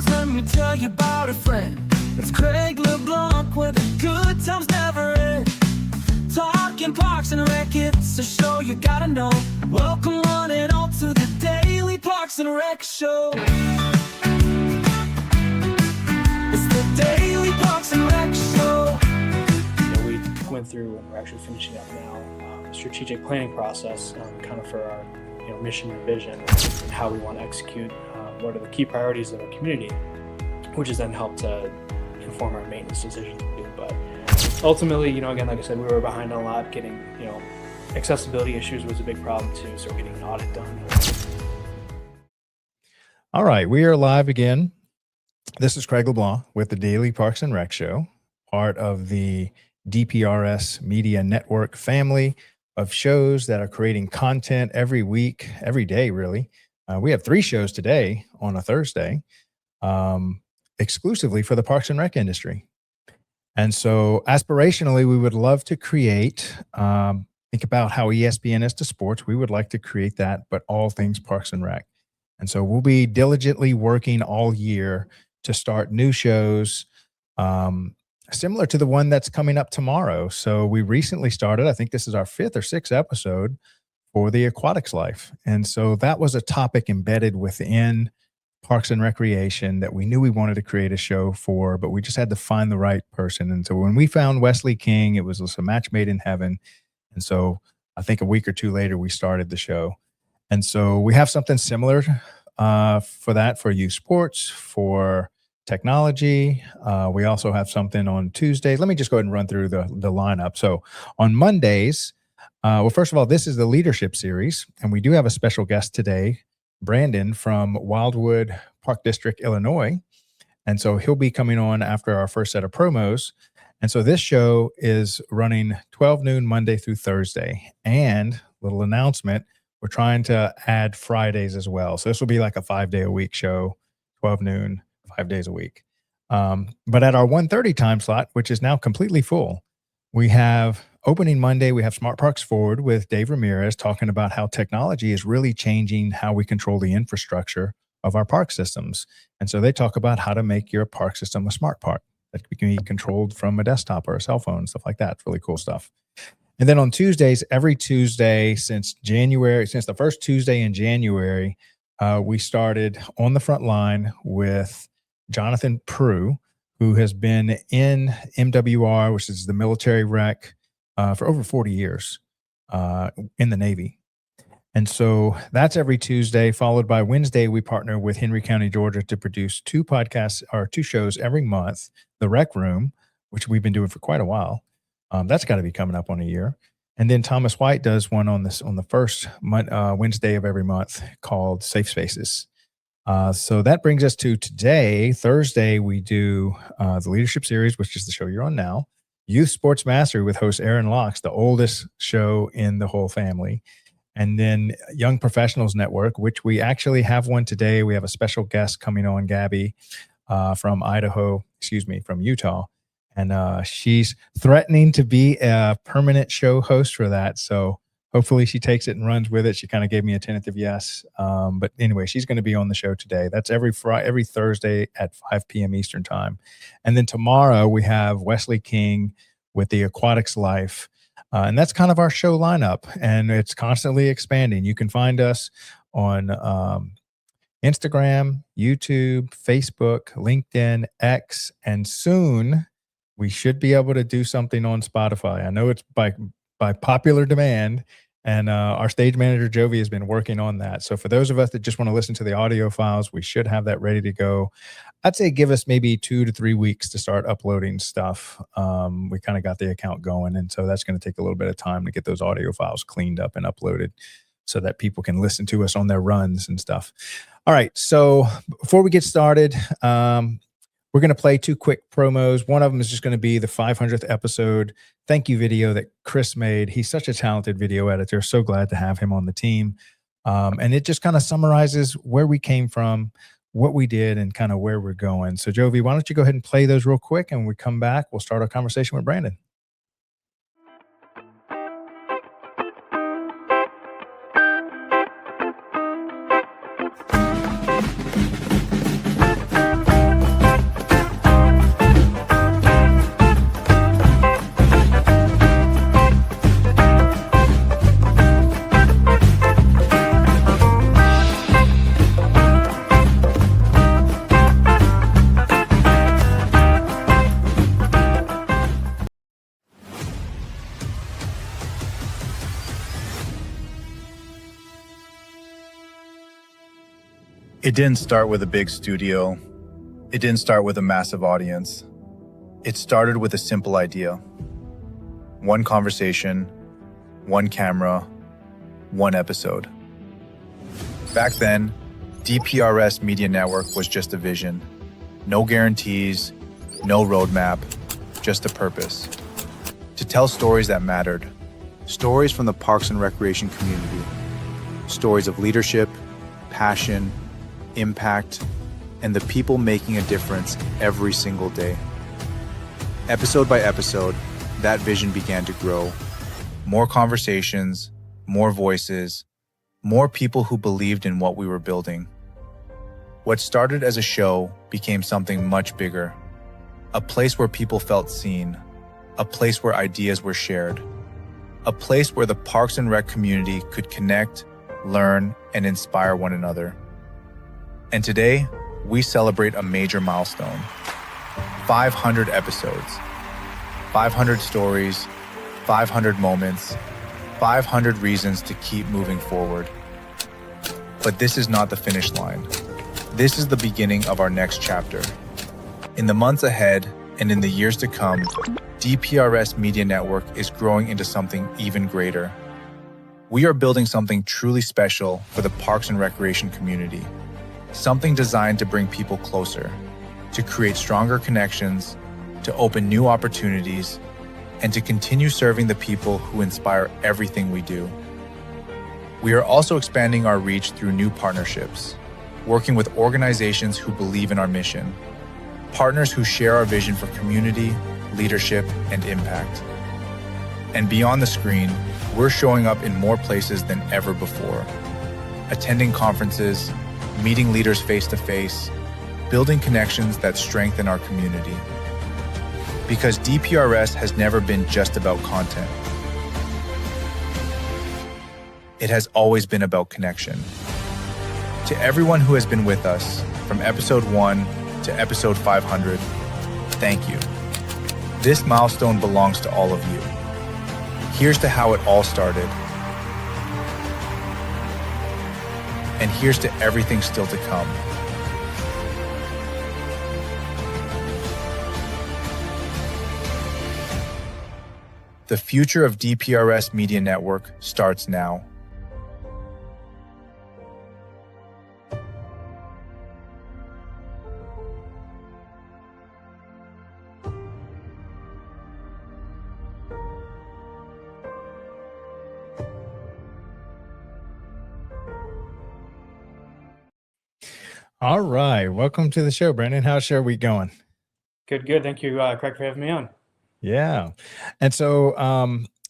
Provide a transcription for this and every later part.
songs, let me tell you about a friend. It's Craig LeBlanc, where the good times never end. Talking Parks and Rec, it's a show you gotta know. Welcome one and all to the Daily Parks and Rec Show. It's the Daily Parks and Rec Show. We went through, and we're actually finishing up now, a strategic planning process kind of for our mission and vision and how we want to execute what are the key priorities of our community, which has then helped to inform our maintenance decisions. But ultimately, again, like I said, we were behind on a lot. Getting, accessibility issues was a big problem too, so we're getting an audit done. All right, we are live again. This is Craig LeBlanc with the Daily Parks and Rec Show, part of the DPRS Media Network family of shows that are creating content every week, every day, really. We have 3 shows today on a Thursday, exclusively for the Parks and Rec industry. And so aspirationally, we would love to create, think about how ESPN is to sports. We would like to create that, but all things Parks and Rec. And so we'll be diligently working all year to start new shows, similar to the one that's coming up tomorrow. So we recently started, I think this is our 5th or 6th episode for the Aquatics life. And so that was a topic embedded within Parks and Recreation that we knew we wanted to create a show for, but we just had to find the right person. And so when we found Wesley King, it was a match made in heaven. And so I think a week or 2 later, we started the show. And so we have something similar for that, for youth sports, for technology. We also have something on Tuesday. Let me just go ahead and run through the lineup. So on Mondays, well, first of all, this is the leadership series, and we do have a special guest today, Brandon from Wildwood Park District, Illinois. And so he'll be coming on after our first set of promos. And so this show is running 12 noon Monday through Thursday. And little announcement, we're trying to add Fridays as well. So this will be like a 5-day-a-week show, 12 noon, 5 days a week. But at our 1:30 time slot, which is now completely full, we have opening Monday, we have Smart Parks Forward with Dave Ramirez talking about how technology is really changing how we control the infrastructure of our park systems. And so they talk about how to make your park system a smart park that can be controlled from a desktop or a cell phone, stuff like that. It's really cool stuff. And then on Tuesdays, every Tuesday since the first Tuesday in January, we started On the Front Line with Jonathan Prue, who has been in MWR, which is the military rec, for over 40 years in the Navy. And so that's every Tuesday, followed by Wednesday. We partner with Henry County, Georgia to produce 2 podcasts or 2 shows every month. The Rec Room, which we've been doing for quite a while. That's got to be coming up on a year. And then Thomas White does one on the first Wednesday of every month called Safe Spaces. So that brings us to today, Thursday. We do the Leadership Series, which is the show you're on now. Youth Sports Mastery with host Aaron Locks, the oldest show in the whole family. And then Young Professionals Network, which we actually have one today. We have a special guest coming on, Gabby, from Utah. And she's threatening to be a permanent show host for that. So hopefully she takes it and runs with it. She kind of gave me a tentative yes. But anyway, she's going to be on the show today. That's every Thursday at 5 p.m. Eastern time. And then tomorrow we have Wesley King with the Aquatics Life. And that's kind of our show lineup. And it's constantly expanding. You can find us on Instagram, YouTube, Facebook, LinkedIn, X, and soon we should be able to do something on Spotify. I know it's by popular demand, and our stage manager, Jovi, has been working on that. So for those of us that just want to listen to the audio files, we should have that ready to go. I'd say give us maybe 2 to 3 weeks to start uploading stuff. We kind of got the account going, and so that's going to take a little bit of time to get those audio files cleaned up and uploaded so that people can listen to us on their runs and stuff. All right, so before we get started, we're going to play 2 quick promos. One of them is just going to be the 500th episode thank you video that Chris made. He's such a talented video editor. So glad to have him on the team. And it just kind of summarizes where we came from, what we did, and kind of where we're going. So Jovi, why don't you go ahead and play those real quick, and when we come back, we'll start our conversation with Brandon. It didn't start with a big studio. It didn't start with a massive audience. It started with a simple idea. One conversation, one camera, one episode. Back then, DPRS Media Network was just a vision. No guarantees, no roadmap, just a purpose. To tell stories that mattered. Stories from the Parks and Recreation community. Stories of leadership, passion, impact, and the people making a difference every single day. Episode by episode, that vision began to grow. More conversations, more voices, more people who believed in what we were building. What started as a show became something much bigger. A place where people felt seen, a place where ideas were shared, a place where the Parks and Rec community could connect, learn, and inspire one another. And today, we celebrate a major milestone. 500 episodes, 500 stories, 500 moments, 500 reasons to keep moving forward. But this is not the finish line. This is the beginning of our next chapter. In the months ahead and in the years to come, DPRS Media Network is growing into something even greater. We are building something truly special for the Parks and Recreation community. Something designed to bring people closer, to create stronger connections, to open new opportunities, and to continue serving the people who inspire everything we do. We are also expanding our reach through new partnerships, working with organizations who believe in our mission, partners who share our vision for community, leadership, and impact. And beyond the screen, we're showing up in more places than ever before, attending conferences, meeting leaders face-to-face, building connections that strengthen our community. Because DPRS has never been just about content. It has always been about connection. To everyone who has been with us, from episode 1 to episode 500, thank you. This milestone belongs to all of you. Here's to how it all started. And here's to everything still to come. The future of DPRS Media Network starts now. All right. Welcome to the show, Brandon. How's your week going? Good. Thank you, Craig, for having me on. Yeah. And so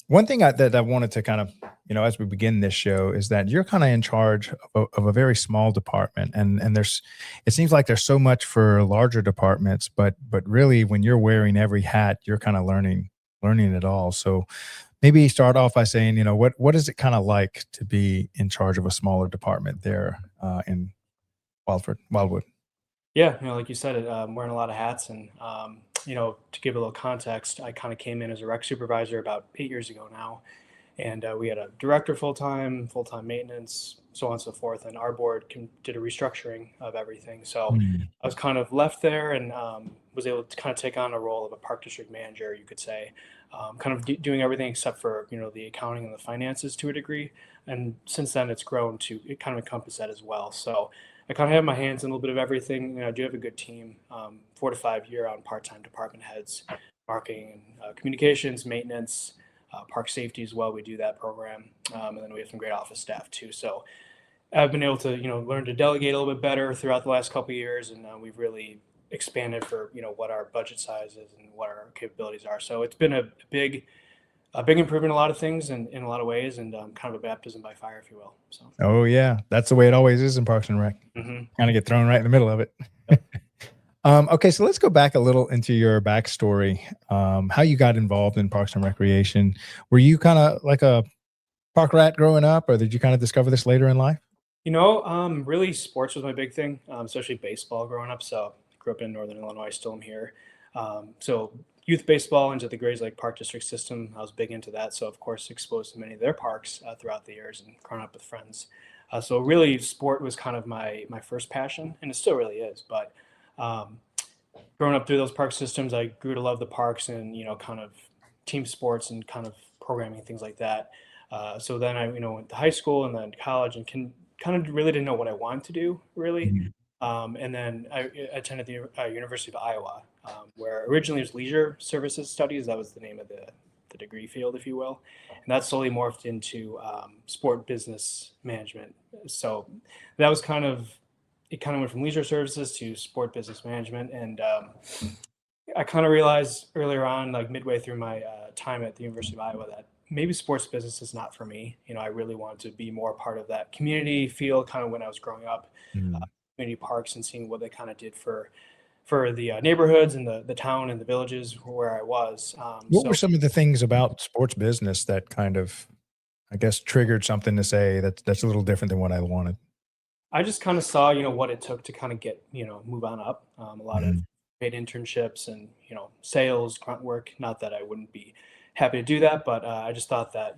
one thing that I wanted to kind of, as we begin this show is that you're kind of in charge of a very small department. And it seems like there's so much for larger departments, but really when you're wearing every hat, you're kind of learning it all. So maybe start off by saying, what is it kind of like to be in charge of a smaller department there in Wildwood? Yeah, like you said, I'm wearing a lot of hats, and to give a little context, I kind of came in as a rec supervisor about 8 years ago now, and we had a director full-time maintenance, so on and so forth, and our board did a restructuring of everything. So I was kind of left there and was able to kind of take on a role of a park district manager, you could say, kind of doing everything except for the accounting and the finances to a degree. And since then, it's grown to kind of encompass that as well. So I kind of have my hands in a little bit of everything. I do have a good team, 4 to 5 year-round part-time department heads, marketing, communications, maintenance, park safety as well. We do that program, and then we have some great office staff too. So I've been able to learn to delegate a little bit better throughout the last couple of years, and we've really expanded for what our budget size is and what our capabilities are. So it's been a big improvement in a lot of things and in a lot of ways, and kind of a baptism by fire, if you will. So. Oh yeah, that's the way it always is in Parks and Rec. Kind of get thrown right in the middle of it. Okay, so let's go back a little into your backstory. How you got involved in Parks and Recreation? Were you kind of like a park rat growing up, or did you kind of discover this later in life? Really, sports was my big thing, especially baseball growing up. So I grew up in Northern Illinois, still am here. So youth baseball into the Grays Lake Park District system, I was big into that. So of course, exposed to many of their parks throughout the years and growing up with friends. So really, sport was kind of my first passion, and it still really is. But um, growing up through those park systems, I grew to love the parks and kind of team sports and kind of programming things like that. So then I went to high school and then college and kind of really didn't know what I wanted to do really. Mhm. And then I attended the University of Iowa, where originally it was leisure services studies. That was the name of the degree field, if you will, and that slowly morphed into sport business management. So that was kind of it. Kind of went from leisure services to sport business management, and I kind of realized earlier on, like midway through my time at the University of Iowa, that maybe sports business is not for me. I really wanted to be more part of that community feel, kind of when I was growing up, Mhm. community parks and seeing what they kind of did for the neighborhoods and the town and the villages where I was. What were some of the things about sports business that kind of, I guess, triggered something to say that's a little different than what I wanted? I just kind of saw, what it took to kind of get, move on up. A lot of Mhm. paid internships and, sales, grunt work. Not that I wouldn't be happy to do that, but I just thought that,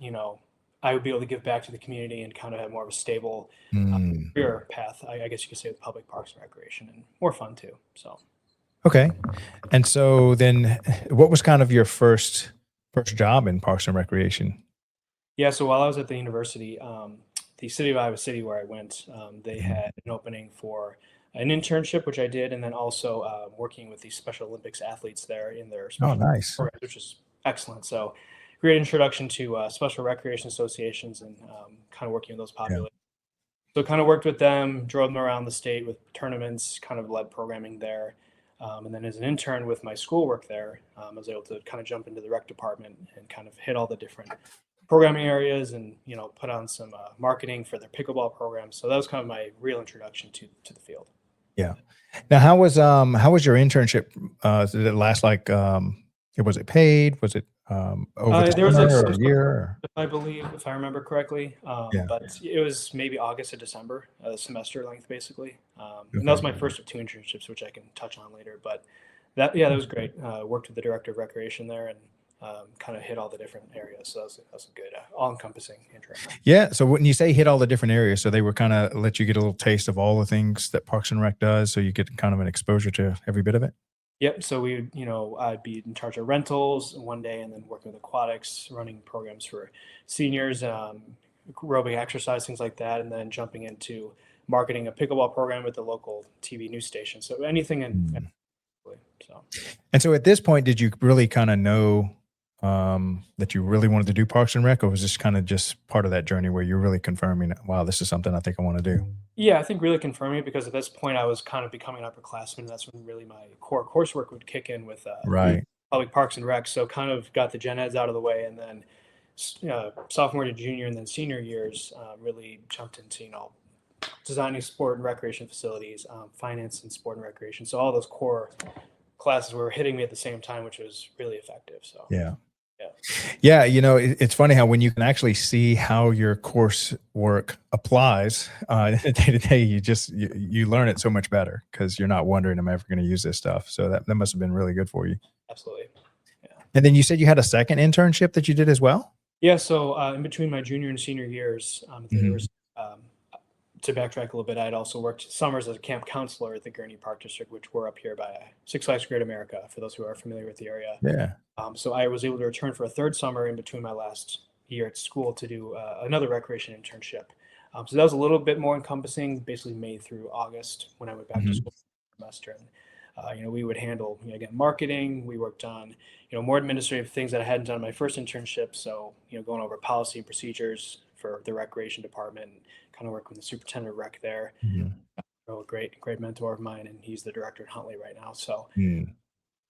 I would be able to give back to the community and kind of have more of a stable Mm. career path, I guess you could say, with public parks and recreation, and more fun too. So. Okay. And so then what was kind of your first job in Parks and Recreation? Yeah, so while I was at the university, the city of Iowa City, where I went, they Mhm. had an opening for an internship, which I did, and then also working with the Special Olympics athletes there in their Oh, special nice. programs, which is excellent. So, great introduction to special recreation associations and kind of working with those Yeah. populations. So, kind of worked with them, drove them around the state with tournaments, kind of led programming there. And then as an intern with my schoolwork there, I was able to kind of jump into the rec department and kind of hit all the different programming areas and put on some marketing for their pickleball program. So that was kind of my real introduction to the field. Yeah. Now, how was your internship? Did it last like was it paid? Was it over the There was like summer some or a sort year? of, Or? I believe, if I remember correctly, Yeah. but it was maybe August or December, semester length basically. And that was Okay. my first of two internships, which I can touch on later. But that was great. Worked with the director of recreation there and kind of hit all the different areas. So that was a good, all encompassing intro. Yeah. So when you say hit all the different areas, so they were kind of let you get a little taste of all the things that Parks and Rec does, so you get kind of an exposure to every bit of it. Yep. So I'd be in charge of rentals one day, and then working with aquatics, running programs for seniors, aerobic exercise, things like that, and then jumping into marketing a pickleball program with the local TV news station. So anything in Mm. so. And so at this point, did you really kind of know that you really wanted to do Parks and Rec, or was this kind of just part of that journey where you're really confirming, wow, this is something I think I want to do? Yeah, I think really confirming it because at this point I was kind of becoming an upperclassman. And that's when really my core coursework would kick in with Right. public parks and rec. So kind of got the gen eds out of the way, and then sophomore to junior and then senior years really jumped into designing sport and recreation facilities, finance and sport and recreation. So all those core classes were hitting me at the same time, which was really effective. So Yeah. yeah, Yeah, it's funny how when you can actually see how your coursework applies day to day, you learn it so much better because you're not wondering, am I ever going to use this stuff? So that must have been really good for you. absolutely. Yeah. And then you said you had a second internship that you did as well? Yeah. So in between my junior and senior years at the Mhm. university, to backtrack a little bit, I had also worked summers as a camp counselor at the Gurney Park District, which we're up here by Six Flags Great America, for those who are familiar with the area. Yeah. So I was able to return for a third summer in between my last year at school to do another recreation internship. So that was a little bit more encompassing, basically May through August when I went back to Mhm. school for the semester. And we would handle again marketing. We worked on more administrative things that I hadn't done in my first internship. So going over policy and procedures for the recreation department, kind of work with the superintendent of rec there. Mhm. A great mentor of mine, and he's the director at Huntley right now. So Mm.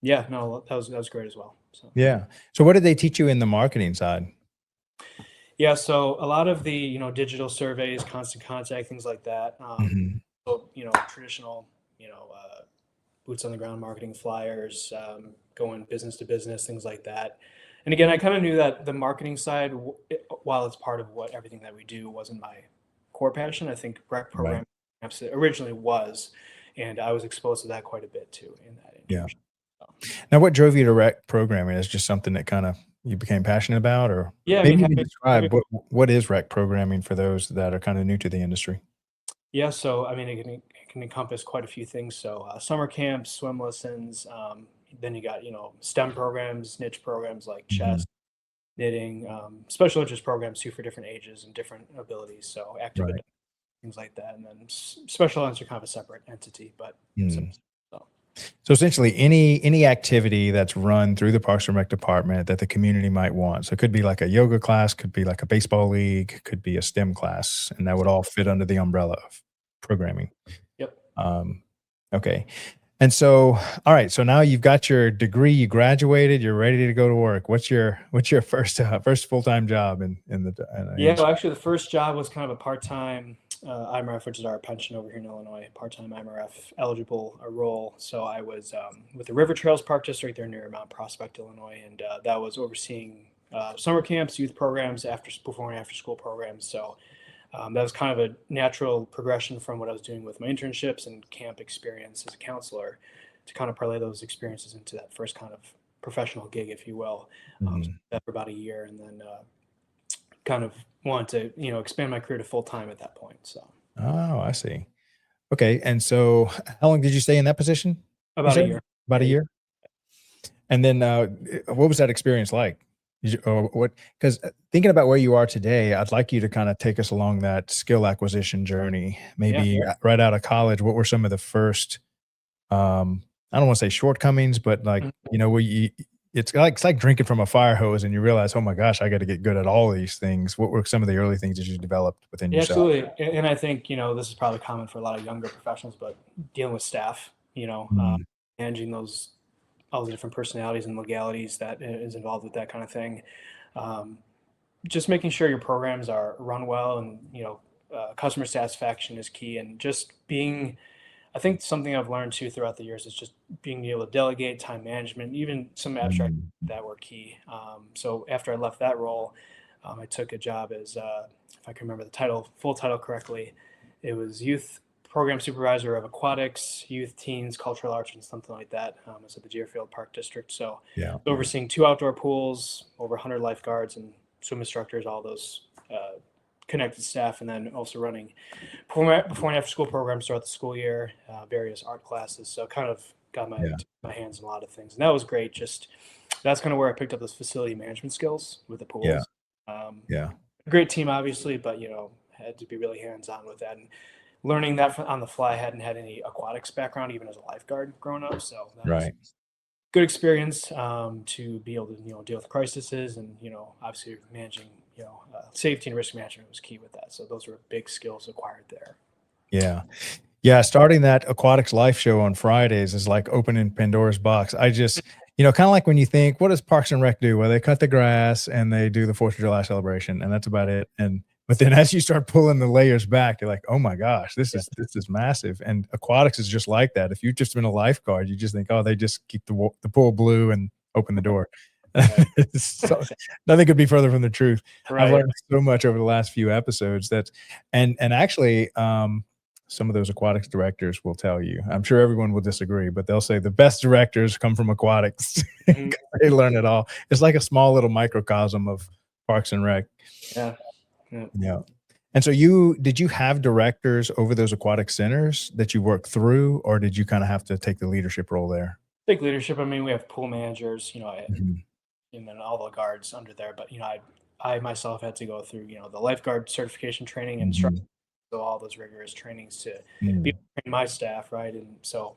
yeah, no, that was great as well. So. Yeah. So what did they teach you in the marketing side? Yeah, so a lot of the digital surveys, constant contact, things like that. Mhm. So traditional boots on the ground marketing, flyers, going business to business, things like that. And again, I kind of knew that the marketing side, while it's part of what everything that we do, wasn't my core passion. I think rec Right. program originally was, and I was exposed to that quite a bit too in that Yeah. internship. So. Now, what drove you to rec programming? Is just something that kind of you became passionate about, or Yeah, I mean, maybe even having describe what is rec programming for those that are kind of new to the industry? yeah, so I mean, it can encompass quite a few things. So summer camps, swim lessons, then you got STEM programs, niche programs like Mhm. chess, knitting, special interest programs too for different ages and different abilities. So active Right. adult, things like that, and then special events are kind of a separate entity, but so, Mm. so So essentially, any activity that's run through the Parks and Rec department that the community might want. So it could be like a yoga class, could be like a baseball league, could be a STEM class, and that would all fit under the umbrella of programming. yep. Um, okay. And so, all right. So now you've got your degree, you graduated, you're ready to go to work. What's your first full time job in the Yeah, well, industry? actually, the first job was kind of a part-time IMRF, which is our pension over here in Illinois, part-time IMRF eligible role. So I was with the River Trails Park District there near Mount Prospect, Illinois, and that was overseeing summer camps, youth programs, before and after school programs. So that was kind of a natural progression from what I was doing with my internships and camp experience as a counselor to kind of parlay those experiences into that first kind of professional gig, if you will. So Mhm. that for about a year, and then kind of wanted to expand my career to full time at that point. So Oh, I see. Okay. And so, how long did you stay in that position? You about a said year. about a Yeah. year. And then, what was that experience like? Or what? Because thinking about where you are today, I'd like you to kind of take us along that skill acquisition journey. Yeah. Maybe right out of college, what were some of the first? I don't want to say shortcomings, but like Mhm. where it's like drinking from a fire hose, and you realize, oh my gosh, I got to get good at all these things. What were some of the early things that you developed within Yeah, yourself? absolutely. And I think, this is probably common for a lot of younger professionals, but dealing with staff, Mm, managing all the different personalities and legalities that is involved with that kind of thing. Um, just making sure your programs are run well, and, customer satisfaction is key, and just being, I think something I've learned too throughout the years is just being able to delegate, time management, even some abstract mm, that were key. So after I left that role, I took a job as, if I can remember the full title correctly, it was youth program supervisor of aquatics, youth, teens, cultural arts, and something like that. I was at the Deerfield Park District. So yeah, overseeing 2 outdoor pools, over 100 lifeguards and swim instructors, all those connected staff, and then also running before and after school programs throughout the school year, various art classes. So kind of got yeah, my hands on a lot of things, and that was great. Just that's kind of where I picked up those facility management skills with the yeah, pools. Um, yeah. Great team, obviously, but had to be really hands on with that, and learning that on the fly. I hadn't had any aquatics background even as a lifeguard growing up, so that was Right. good experience to be able to deal with crises, and obviously managing safety and risk management was key with that. So those were big skills acquired there. Yeah. Yeah, starting that Aquatics Life show on Fridays is like opening Pandora's box. I just, kind of like when you think, what does Parks and Rec do? Well, they cut the grass and they do the 4th of July celebration, and that's about it. And but then as you start pulling the layers back, you're like, oh my gosh, this Yeah. is massive. And aquatics is just like that. If you've just been a lifeguard, you just think, oh, they just keep the pool blue and open the door. Right. So, nothing could be further from the truth. I've Right. learned so much over the last few episodes that, and actually, some of those aquatics directors will tell you. I'm sure everyone will disagree, but they'll say the best directors come from aquatics. Mhm. They learn it all. It's like a small little microcosm of Parks and Rec. Yeah. Yeah. Yeah. And so did you have directors over those aquatic centers that you worked through, or did you kind of have to take the leadership role there? Big leadership. I mean, we have pool managers, Mhm. and then all the guards under there. But I myself had to go through the lifeguard certification training and instruction, Mhm. so all those rigorous trainings to be Mm. able to train my staff, right, and so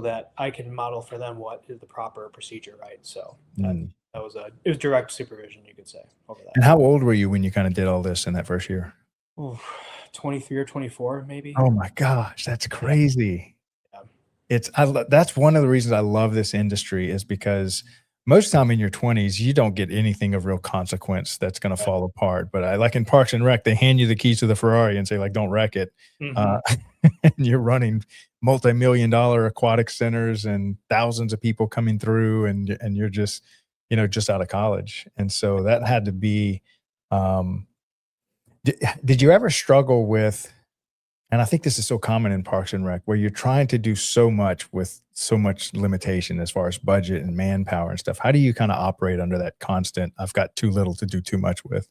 that I can model for them what is the proper procedure, right. So Mm. it was direct supervision, you could say, over And that. how old were you when you kind of did all this in that first year? Oof, 23 or 24, maybe. Oh my gosh, that's Yeah, crazy. yeah, That's one of the reasons I love this industry is because most of the time in your 20s, you don't get anything of real consequence that's gonna right. fall apart, but I like in Parks and Rec, they hand you the keys to the Ferrari and say, like, "Don't wreck it." Hmm. Uh, and you're running multi-million-dollar aquatic centers and thousands of people coming through, and you're just, just out of college, and so that had to be, um did you ever struggle with And I think this is so common in Parks and Rec, where you're trying to do so much with so much limitation as far as budget and manpower and stuff. How do you kind of operate under that constant, I've got too little to do too much with?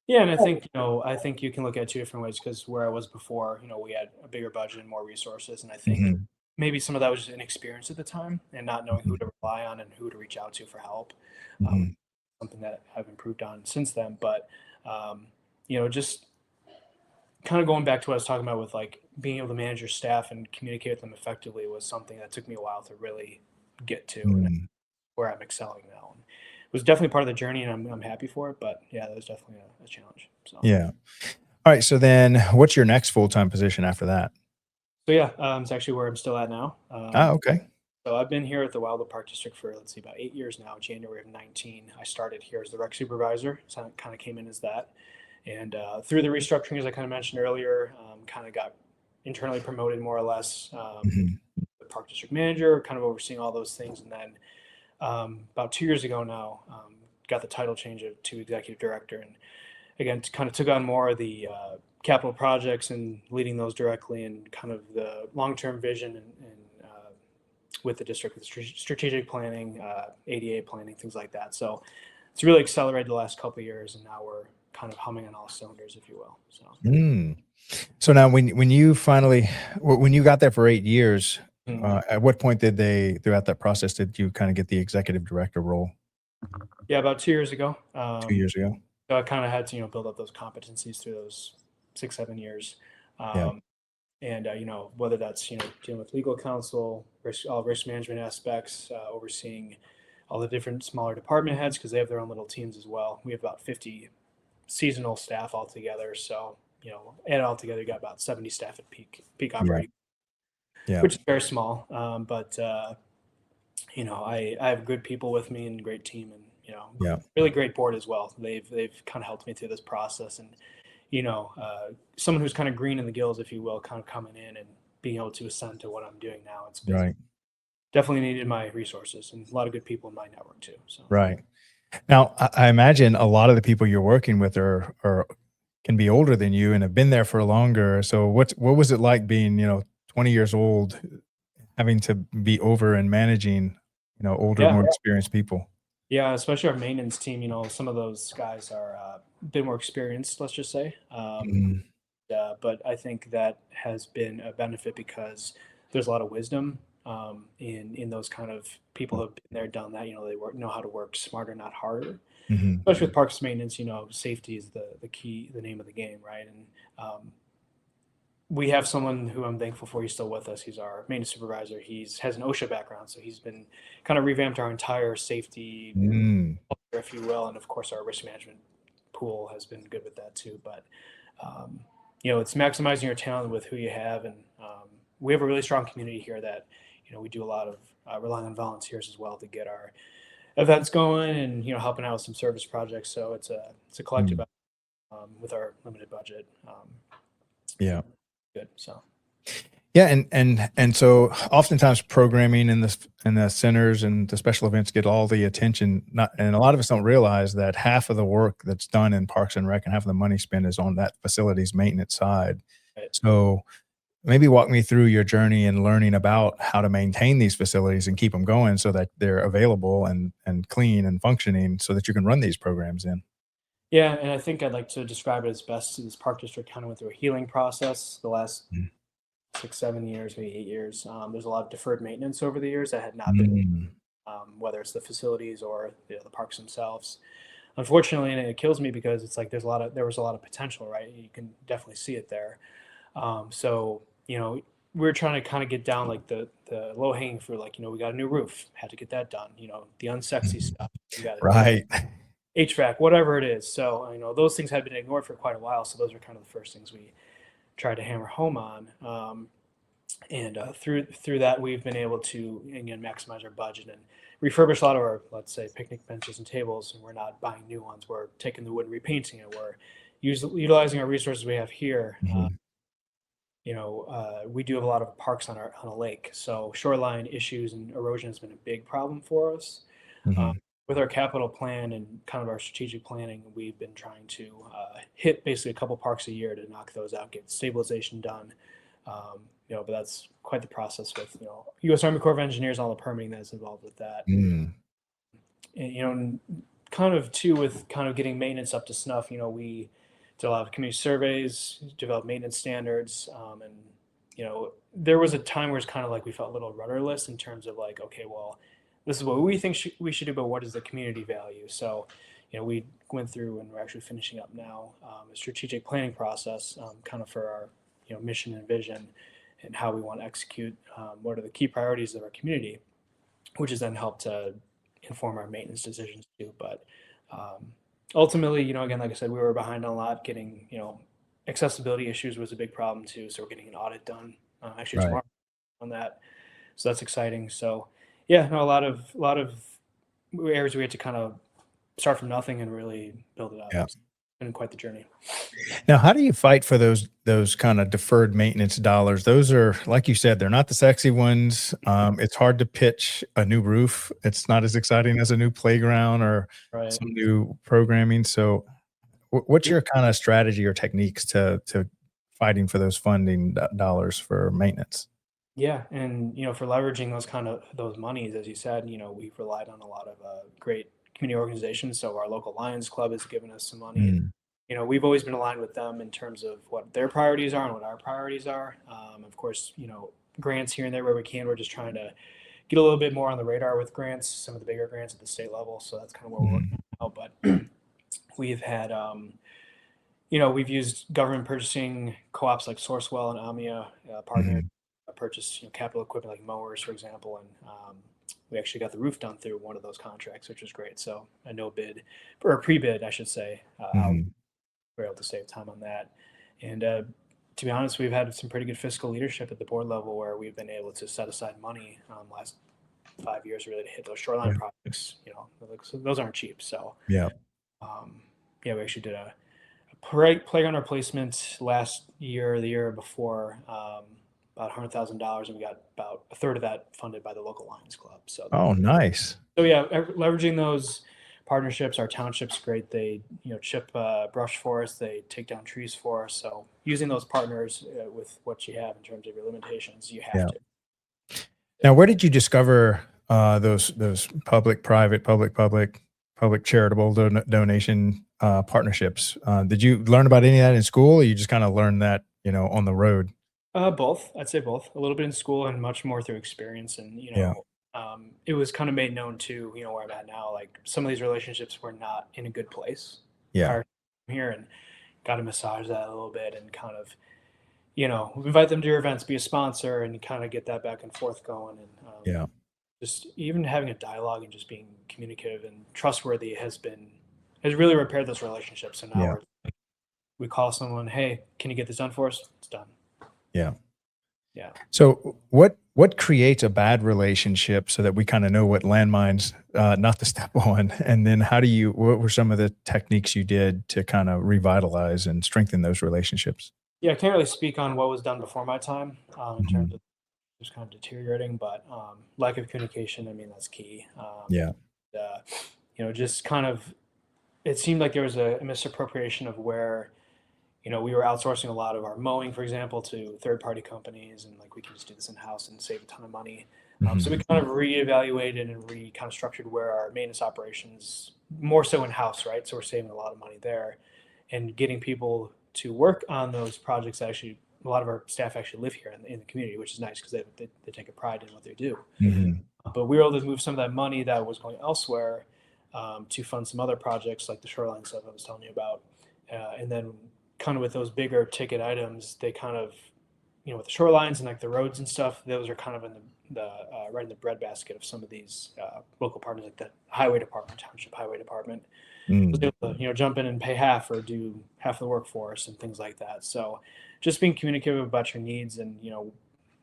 Yeah, and I think, I think you can look at it two different ways because where I was before, we had a bigger budget and more resources, and I think Mhm, maybe some of that was just inexperience at the time and not knowing who mhm, to rely on and who to reach out to for help. Um, mhm. Something that I've improved on since then, but just kind of going back to what I was talking about with like being able to manage your staff and communicate with them effectively was something that took me a while to really get to, and Mm, where I'm excelling now. And it was definitely part of the journey, and I'm happy for it. But yeah, that was definitely a challenge. yeah. All right. So then what's your next full-time position after that? So yeah, it's actually where I'm still at now. Oh, okay. So I've been here at the Wildwood Park District for, let's see, about 8 years now. January of 19, I started here as the rec supervisor. So I kind of came in as that. And through the restructuring, as I kind of mentioned earlier, kind of got internally promoted more or less. Mhm. The park district manager, kind of overseeing all those things. And then about 2 years ago now, got the title change to executive director. And again, kind of took on more of the capital projects and leading those directly, and kind of the long-term vision and with the district, with strategic planning, ADA planning, things like that. So it's really accelerated the last couple of years, and now we're kind of humming on all cylinders, if you will. So Mm. So now when you finally when you got there for 8 years, mm. at what point did they throughout that process, did you kinda get the executive director role? Yeah, about 2 years ago. 2 years ago? So I kind of had to build up those competencies through those 6 7 years. Yeah. Um, and whether that's dealing with legal counsel, all risk management aspects, overseeing all the different smaller department heads because they have their own little teams as well. We have about 50 seasonal staff altogether, so add it all together, you got about 70 staff at peak Yeah. operating, Yeah. which is very small. But I have good people with me and great team, and Yeah. really great board as well. They've kind of helped me through this process, and someone who's kind of green in the gills, if you will, kind of coming in and being able to ascend to what I'm doing now. It's been Right. definitely needed my resources and a lot of good people in my network too. So Right. Now, I imagine a lot of the people you're working with are can be older than you and have been there for longer. So what was it like being, 20 years old, having to be over and managing, older, yeah, more experienced people? yeah, especially our maintenance team. Some of those guys are a bit more experienced, let's just say. Mhm. But I think that has been a benefit because there's a lot of wisdom in those kind of people who have been there, done that. They know how to work smarter, not harder. Mhm. Especially with parks maintenance, safety is the key, the name of the game, right? And we have someone who I'm thankful for. He's still with us. He's our maintenance supervisor. He's has an OSHA background, so he's been kind of revamped our entire safety, Mm. if you will, and of course our risk management pool has been good with that too. But um, it's maximizing your talent with who you have, and we have a really strong community here that we do a lot of relying on volunteers as well to get our events going, and helping out with some service projects. So it's a collective Mm. with our limited budget. Yeah. Good. So Yeah, and so oftentimes programming in the centers and the special events get all the attention. Not and a lot of us don't realize that half of the work that's done in Parks and Rec and half of the money spent is on that facilities maintenance side. right. So maybe walk me through your journey in learning about how to maintain these facilities and keep them going so that they're available and clean and functioning so that you can run these programs in. Yeah, and I think I'd like to describe it as best. This park district kind of went through a healing process the last Mm. 6 7 years, maybe 8 years. There's a lot of deferred maintenance over the years that had not been, Mm. whether it's the facilities or the parks themselves. Unfortunately, and it kills me because it's like there was a lot of potential, right? You can definitely see it there. So we're trying to kind of get down like the low hanging fruit, like we got a new roof, had to get that done. The unsexy Mhm. stuff, we got Right. HVAC, whatever it is. So those things had been ignored for quite a while. So those are kind of the first things we tried to hammer home on. And through that, we've been able to again maximize our budget and refurbish a lot of our, let's say, picnic benches and tables. And we're not buying new ones. We're taking the wood and repainting it. We're utilizing our resources we have here. Mhm. We do have a lot of parks on a lake, so shoreline issues and erosion has been a big problem for us. Uh, Mhm. with our capital plan and kind of our strategic planning, we've been trying to hit basically a couple parks a year to knock those out, get stabilization done, But that's quite the process with, U.S. Army Corps of Engineers, all the permitting that's involved with that. Mm. And kind of too with kind of getting maintenance up to snuff. We did a lot of community surveys, developed maintenance standards, and there was a time where it's kind of like we felt a little rudderless in terms of like, okay, well, this is what we think we should do, but what is the community value? So, we went through and we're actually finishing up now a strategic planning process, kind of for our mission and vision and how we want to execute. What are the key priorities of our community, which has then helped to inform our maintenance decisions too. But ultimately, again, like I said, we were behind on a lot. Getting accessibility issues was a big problem too. So we're getting an audit done actually Right. tomorrow on that. So that's exciting. So yeah, no, a lot of areas we had to kind of start from nothing and really build it up. Yeah. It's been quite the journey. Now, how do you fight for those kind of deferred maintenance dollars? Those are, like you said, they're not the sexy ones. It's hard to pitch a new roof. It's not as exciting as a new playground or Right. some new programming. So, what's your kind of strategy or techniques to fighting for those funding dollars for maintenance? Yeah, and for leveraging those monies, as you said, we've relied on a lot of great community organizations. So our local Lions Club has given us some money. Mm. We've always been aligned with them in terms of what their priorities are and what our priorities are. Of course, grants here and there where we can. We're just trying to get a little bit more on the radar with grants, some of the bigger grants at the state level. So that's kind of where we're working now. But we've had, we've used government purchasing co-ops like Sourcewell and AMIA partner purchase capital equipment like mowers, for example, and we actually got the roof done through one of those contracts, which was great. So a no bid or a pre-bid, I should say. We were able to save time on that. And to be honest, we've had some pretty good fiscal leadership at the board level where we've been able to set aside money last 5 years really to hit those shoreline projects. So those aren't cheap. So Yeah. we actually did a playground replacement last year or the year before, about $100,000, and we got about a third of that funded by the local Lions Club. So Oh, nice. so yeah, leveraging those partnerships. Our township's great. They chip brush for us. They take down trees for us. So using those partners with what you have in terms of your limitations, you have to. Now, where did you discover those public charitable donation partnerships? Did you learn about any of that in school, or you just kind of learned that on the road? Both. I'd say both. A little bit in school and much more through experience. And it was kind of made known too. Where I'm at now. Like some of these relationships were not in a good place. Yeah. Prior to here, and got to massage that a little bit and kind of invite them to your events, be a sponsor, and kind of get that back and forth going. And just even having a dialogue and just being communicative and trustworthy has really repaired those relationships. So now we call someone, hey, can you get this done for us? It's done. Yeah. Yeah. So what creates a bad relationship so that we kind of know what landmines not to step on? And then what were some of the techniques you did to kind of revitalize and strengthen those relationships? Yeah, I can't really speak on what was done before my time in terms of just kind of deteriorating, but lack of communication, I mean, that's key. Just kind of, it seemed like there was a misappropriation of where we were outsourcing a lot of our mowing, for example, to third-party companies, and like we can just do this in-house and save a ton of money. So we kind of reevaluated and kind of structured where our maintenance operations more so in-house, right? So we're saving a lot of money there, and getting people to work on those projects. Actually, a lot of our staff actually live here in the community, which is nice because they take a pride in what they do. But we were able to move some of that money that was going elsewhere to fund some other projects like the shoreline stuff I was telling you about, and then kind of with those bigger ticket items, they kind of, with the shorelines and like the roads and stuff, those are kind of in the right in the breadbasket of some of these local partners, like the highway department, township highway department. Was able to, jump in and pay half or do half the work for us and things like that. So just being communicative about your needs and,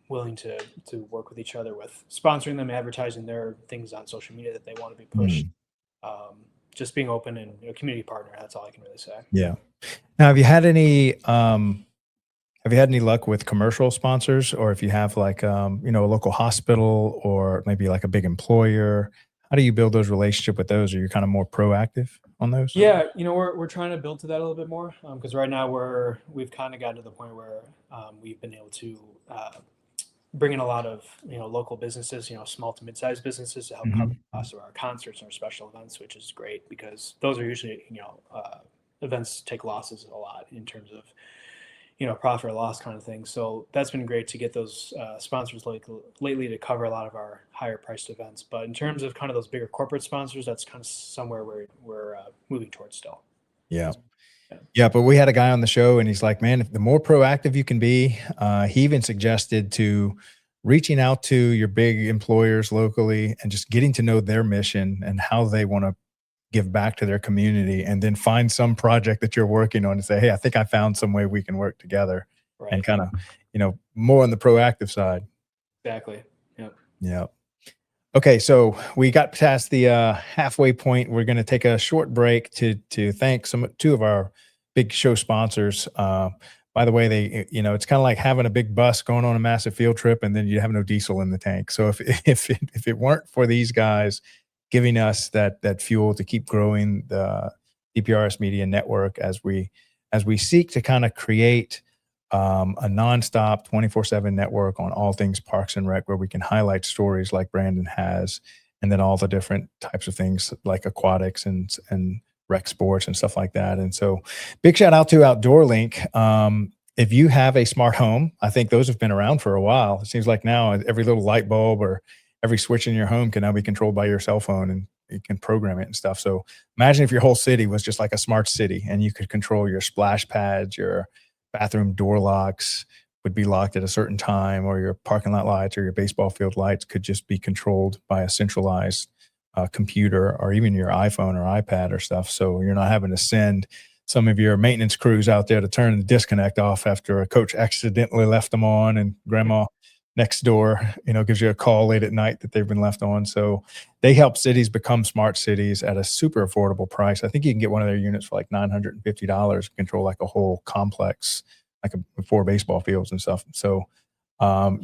willing to work with each other with sponsoring them, advertising their things on social media that they want to be pushed. Just being open and a community partner. That's all I can really say. Yeah. Now, have you had any luck with commercial sponsors, or if you have like, a local hospital or maybe like a big employer, how do you build those relationships with those? Are you kind of more proactive on those? Yeah, we're trying to build to that a little bit more, because right now we've kind of gotten to the point where we've been able to bring in a lot of local businesses, small to mid-sized businesses to help cover Mhm. the cost of our concerts and our special events, which is great because those are usually events take losses a lot in terms of profit or loss kind of thing. So that's been great to get those sponsors lately to cover a lot of our higher priced events. But in terms of kind of those bigger corporate sponsors, that's kind of somewhere we're moving towards still. Yeah. Yeah. Yeah. But we had a guy on the show and he's like, man, if the more proactive you can be, he even suggested to reaching out to your big employers locally and just getting to know their mission and how they want to give back to their community, and then find some project that you're working on and say, hey, I think I found some way we can work together, and Right. kind of, more on the proactive side. Exactly. Yeah. Yeah. Okay. So we got past the halfway point. We're going to take a short break to thank two of our big show sponsors. By the way, it's kind of like having a big bus going on a massive field trip and then you have no diesel in the tank. So if it weren't for these guys giving us that fuel to keep growing the DPRS Media Network as we seek to kind of create a nonstop 24/7 network on all things Parks and Rec, where we can highlight stories like Brandon has, and then all the different types of things like aquatics and rec sports and stuff like that. And so big shout out to Outdoor Link. If you have a smart home, I think those have been around for a while. It seems like now every little light bulb or every switch in your home can now be controlled by your cell phone, and you can program it and stuff. So imagine if your whole city was just like a smart city and you could control your splash pads, your bathroom door locks would be locked at a certain time, or your parking lot lights or your baseball field lights could just be controlled by a centralized computer, or even your iPhone or iPad or stuff. So you're not having to send some of your maintenance crews out there to turn the disconnect off after a coach accidentally left them on, and grandma next door, gives you a call late at night that they've been left on. So they help cities become smart cities at a super affordable price. I think you can get one of their units for like $950, control like a whole complex, like 4 baseball fields and stuff. So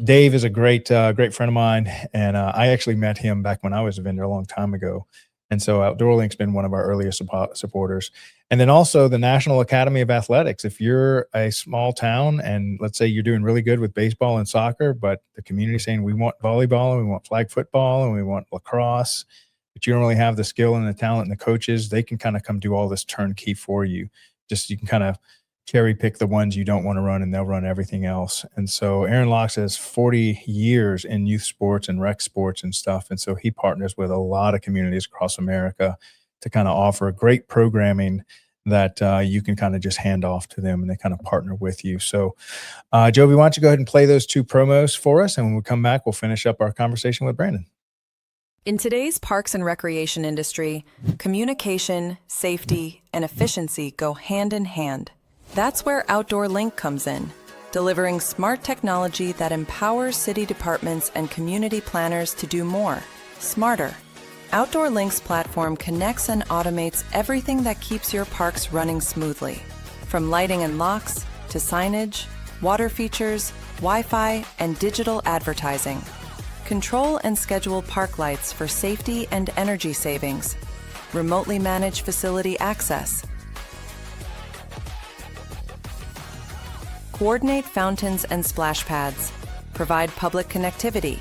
Dave is a great friend of mine, and I actually met him back when I was a vendor a long time ago. And so Outdoor Link's been one of our earliest supporters. And then also the National Academy of Athletics. If you're a small town and let's say you're doing really good with baseball and soccer, but the community is saying we want volleyball and we want flag football and we want lacrosse, but you don't really have the skill and the talent and the coaches, they can kind of come do all this turnkey for you. Just you can kind of cherry pick the ones you don't want to run and they'll run everything else. And so Aaron Locks has 40 years in youth sports and rec sports and stuff. And so he partners with a lot of communities across America to kind of offer great programming that you can kind of just hand off to them and they kind of partner with you. So Jovi, why don't you go ahead and play those 2 promos for us? And when we come back, we'll finish up our conversation with Brandon. In today's parks and recreation industry, communication, safety, and efficiency go hand in hand. That's where Outdoor Link comes in, delivering smart technology that empowers city departments and community planners to do more, smarter. Outdoor Link's platform connects and automates everything that keeps your parks running smoothly, from lighting and locks to signage, water features, Wi-Fi, and digital advertising. Control and schedule park lights for safety and energy savings, remotely manage facility access, coordinate fountains and splash pads, provide public connectivity,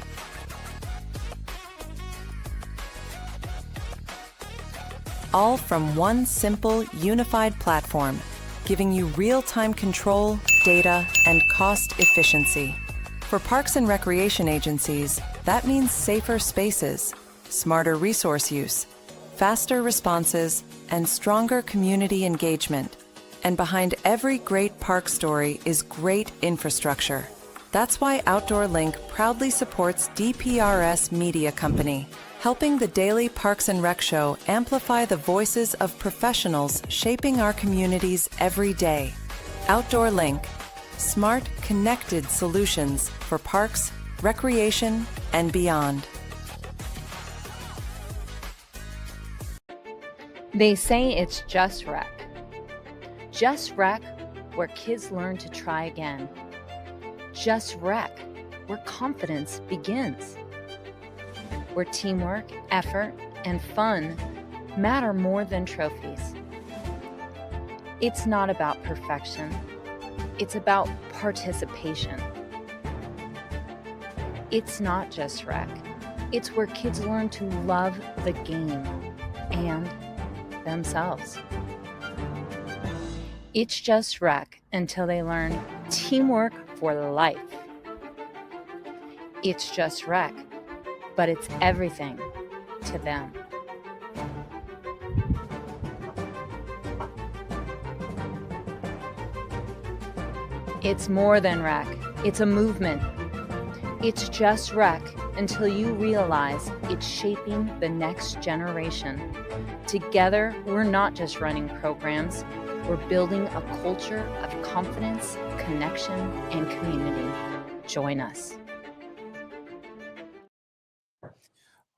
all from one simple, unified platform, giving you real-time control, data, and cost efficiency. For parks and recreation agencies, that means safer spaces, smarter resource use, faster responses, and stronger community engagement. And behind every great park story is great infrastructure. That's why Outdoor Link proudly supports DPRS Media Company, helping the daily Parks and Rec show amplify the voices of professionals shaping our communities every day. Outdoor Link, smart, connected solutions for parks, recreation, and beyond. They say it's just rec. Just rec, where kids learn to try again. Just rec, where confidence begins. Where teamwork, effort, and fun matter more than trophies. It's not about perfection. It's about participation. It's not just rec. It's where kids learn to love the game and themselves. It's just rec until they learn teamwork for life. It's just rec, but it's everything to them. It's more than rec. It's a movement. It's just rec until you realize it's shaping the next generation. Together, we're not just running programs, we're building a culture of confidence, connection, and community. Join us.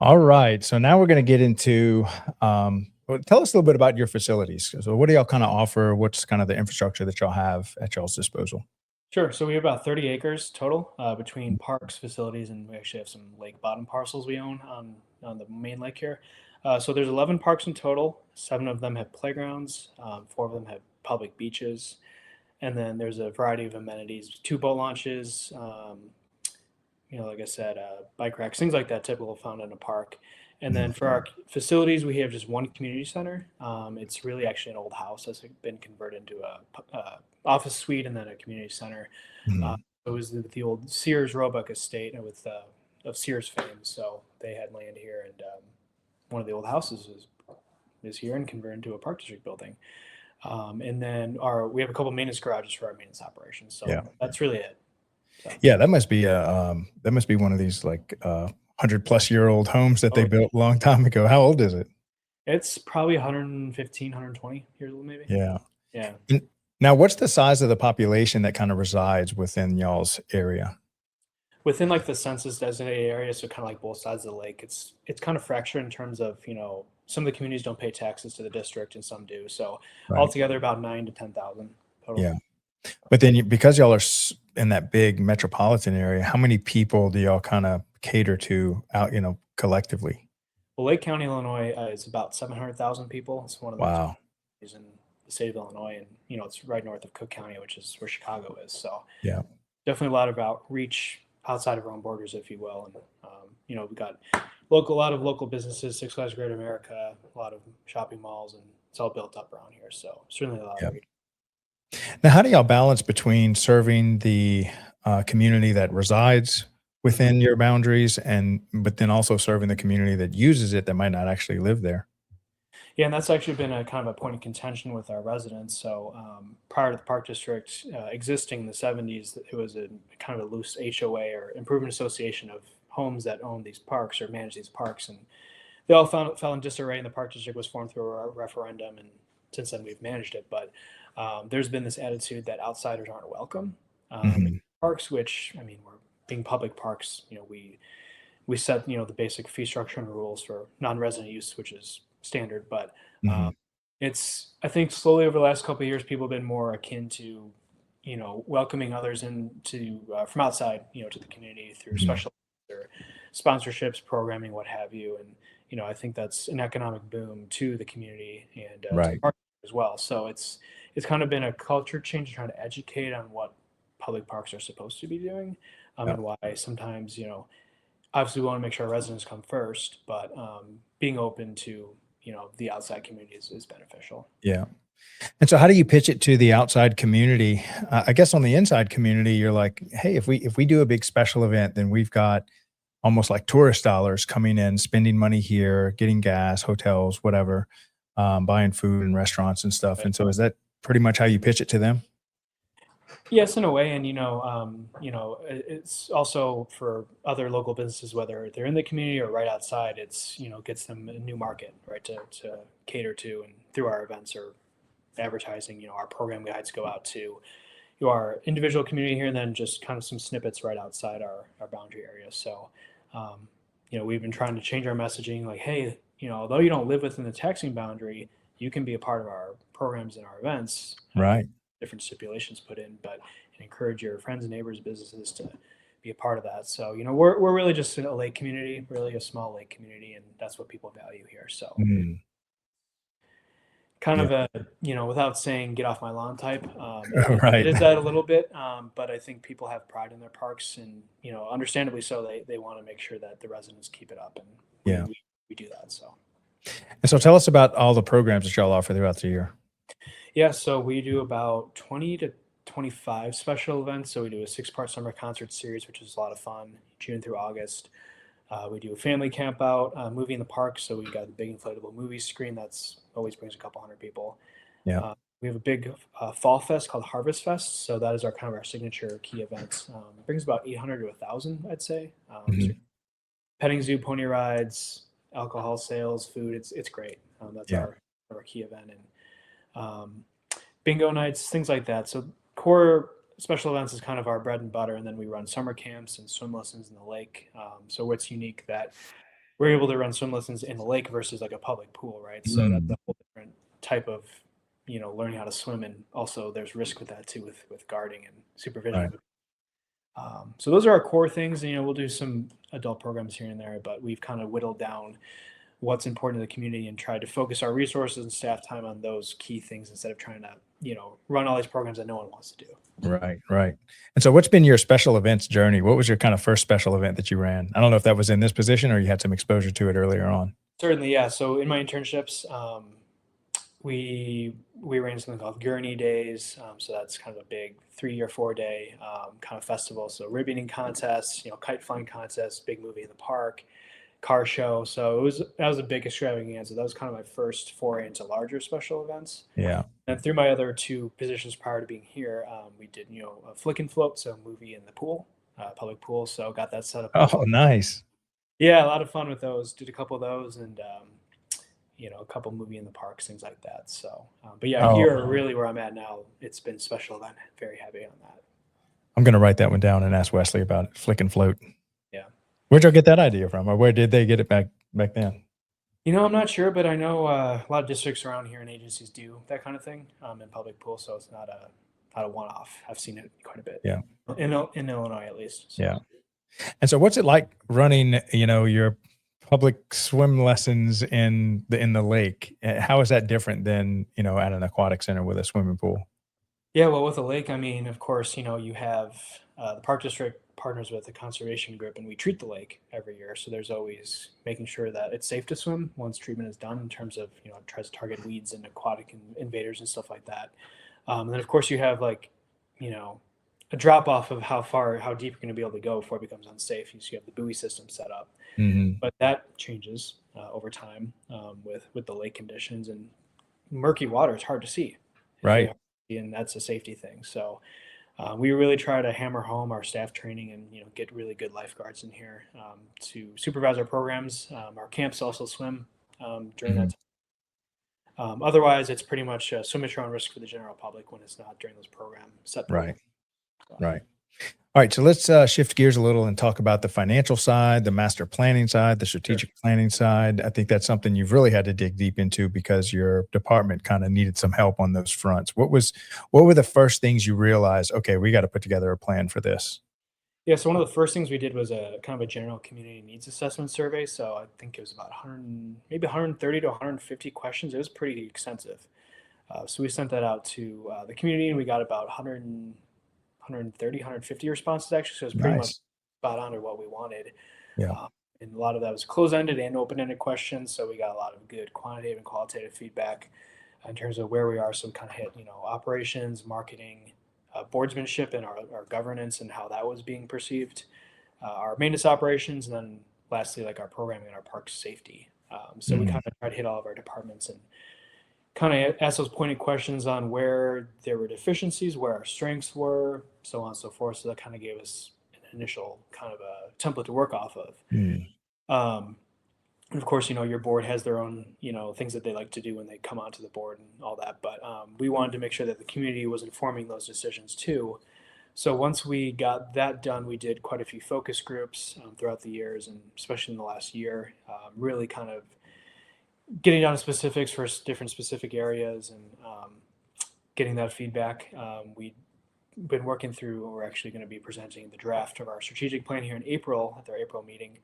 All right. So now we're going to get into, tell us a little bit about your facilities. So what do y'all kind of offer? What's kind of the infrastructure that y'all have at y'all's disposal? Sure. So we have about 30 acres total between parks, facilities, and we actually have some lake bottom parcels we own on the main lake here. So there's 11 parks in total. 7 of them have playgrounds. 4 of them have public beaches. And then there's a variety of amenities, 2 boat launches, like I said, bike racks, things like that, typical found in a park. And then for our facilities, we have just 1 community center. It's really actually an old house that's been converted into a office suite and then a community center. It was the old Sears Roebuck estate with of Sears fame. So they had land here, and one of the old houses is here and converted into a park district building. And then we have a couple maintenance garages for our maintenance operations. So that's really it. So. Yeah, that must be one of these like 100-plus-year-old homes that they built a long time ago. How old is it? It's probably 115, 120 years old, maybe. Yeah. Yeah. Now, what's the size of the population that kind of resides within y'all's area? Within like the census designated area, so kind of like both sides of the lake, it's kind of fractured in terms of, some of the communities don't pay taxes to the district and some do. So altogether about 9 to 10,000 total. Yeah. But then because y'all are in that big metropolitan area, how many people do y'all kind of cater to out, collectively? Well, Lake County, Illinois is about 700,000 people. It's one of the Wow. cities in the state of Illinois, and it's right north of Cook County, which is where Chicago is. So yeah, definitely a lot of outreach outside of our own borders, if you will. And we've got a lot of local businesses, Six Flags Great America, a lot of shopping malls, and it's all built up around here. So certainly a lot of reach. Now, how do y'all balance between serving the community that resides within your boundaries but then also serving the community that uses it that might not actually live there? Yeah, and that's actually been a kind of a point of contention with our residents. So prior to the park district existing in the 70s, it was a kind of a loose HOA or improvement association of homes that own these parks or manage these parks, and they all fell in disarray. And the park district was formed through a referendum, and since then we've managed it. But there's been this attitude that outsiders aren't welcome in parks, which we're being public parks. We set the basic fee structure and rules for non-resident use, which is standard. But it's, I think, slowly over the last couple of years, people have been more akin to welcoming others into from outside to the community through special or sponsorships, programming, what have you. And I think that's an economic boom to the community and to the park as well. So it's kind of been a culture change, trying to educate on what public parks are supposed to be doing, and why sometimes obviously we want to make sure our residents come first, but being open to the outside community is beneficial. Yeah. And so how do you pitch it to the outside community? I guess on the inside community, you're like, hey, if we do a big special event, then we've got almost like tourist dollars coming in, spending money here, getting gas, hotels, whatever, buying food and restaurants and stuff. And so is that pretty much how you pitch it to them? Yes, in a way. And, it's also for other local businesses, whether they're in the community or right outside, it's, gets them a new market, right, to cater to, and through our events or advertising, our program guides go out to our individual community here, and then just kind of some snippets right outside our boundary area. So, we've been trying to change our messaging, like, hey, although you don't live within the taxing boundary, you can be a part of our programs and our events. Right. Different stipulations put in, but encourage your friends and neighbors, businesses to be a part of that. So, we're really just a lake community, really a small lake community, and that's what people value here. So Mm, kind yeah. of a, without saying get off my lawn type. It Right. is that a little bit, but I think people have pride in their parks and, understandably so, they want to make sure that the residents keep it up, and Yeah. we do that. So. And so tell us about all the programs that y'all offer throughout the year. Yeah, so we do about 20 to 25 special events. So we do a 6-part summer concert series, which is a lot of fun, June through August. We do a family camp out, movie in the park. So we got the big inflatable movie screen that's always brings a couple hundred people. Yeah. We have a big fall fest called Harvest Fest. So that is our signature key event. It brings about 800 to 1,000, I'd say. Mhm. Petting zoo, pony rides, alcohol sales, food. It's great. That's Yeah. our key event. And bingo nights, things like that. So core special events is kind of our bread and butter, and then we run summer camps and swim lessons in the lake. So what's unique that we're able to run swim lessons in the lake versus like a public pool, right? So that's a whole different type of learning how to swim, and also there's risk with that too, with guarding and supervision. Right. So those are our core things. We'll do some adult programs here and there, but we've kind of whittled down what's important to the community and tried to focus our resources and staff time on those key things instead of trying to, run all these programs that no one wants to do. Right. Right. And so what's been your special events journey? What was your kind of first special event that you ran? I don't know if that was in this position or you had some exposure to it earlier on. Certainly, yeah. So in my internships, we ran something called Gurney Days. So that's kind of a big 3 or 4 day kind of festival. So ribboning contests, kite flying contests, big movie in the park, car show. So that was a big extravaganza. That was kind of my first foray into larger special events. Yeah. And through my other 2 positions prior to being here, we did a flick and float, so a movie in the pool, public pool. So got that set up. Oh, nice. Yeah, a lot of fun with those. Did a couple of those, and a couple movie in the parks, things like that. So, but yeah, Oh. here really where I'm at now, it's been special event. Very happy on that. I'm going to write that one down and ask Wesley about it. Flick and float. Yeah. Where'd y'all get that idea from, or where did they get it back then? I'm not sure, but I know a lot of districts around here and agencies do that kind of thing in public pools, so it's not a one-off. I've seen it quite a bit. Yeah. In Illinois, at least. So. Yeah. And so what's it like running, your public swim lessons in the lake? How is that different than, at an aquatic center with a swimming pool? Yeah, well, with a lake, I mean, of course, you have the park district partners with a conservation group, and we treat the lake every year. So there's always making sure that it's safe to swim once treatment is done in terms of, it tries to target weeds and aquatic invaders and stuff like that. And then, of course, you have a drop off of how deep you're going to be able to go before it becomes unsafe. So you have the buoy system set up. Mm-hmm. But that changes over time with the lake conditions, and murky water is hard to see. Right. And that's a safety thing. So we really try to hammer home our staff training and get really good lifeguards in here to supervise our programs. Our camps also swim during that time. Otherwise, it's pretty much swim at your own risk for the general public when it's not during those set programs. Right. All right. So let's shift gears a little and talk about the financial side, the master planning side, the strategic planning side. I think that's something you've really had to dig deep into because your department kind of needed some help on those fronts. What were the first things you realized? Okay, we got to put together a plan for this. Yeah. So one of the first things we did was a kind of a general community needs assessment survey. So I think it was about 130 to 150 questions. It was pretty extensive. So we sent that out to the community, and we got about 130, 150 responses actually. So it was pretty much spot on to what we wanted. Yeah. And a lot of that was closed-ended and open-ended questions. So we got a lot of good quantitative and qualitative feedback in terms of where we are. So we kind of hit, operations, marketing, boardsmanship, and our governance and how that was being perceived, our maintenance operations, and then lastly, like our programming and our park safety. So we kind of tried to hit all of our departments and kind of ask those pointed questions on where there were deficiencies, where our strengths were, so on and so forth. So that kind of gave us an initial kind of a template to work off of. And of course, your board has their own, things that they like to do when they come onto the board and all that. But we wanted to make sure that the community was informing those decisions too. So once we got that done, we did quite a few focus groups throughout the years, and especially in the last year, really kind of getting down to specifics for different specific areas and getting that feedback. We been working through, we're actually going to be presenting the draft of our strategic plan here in April at their April meeting,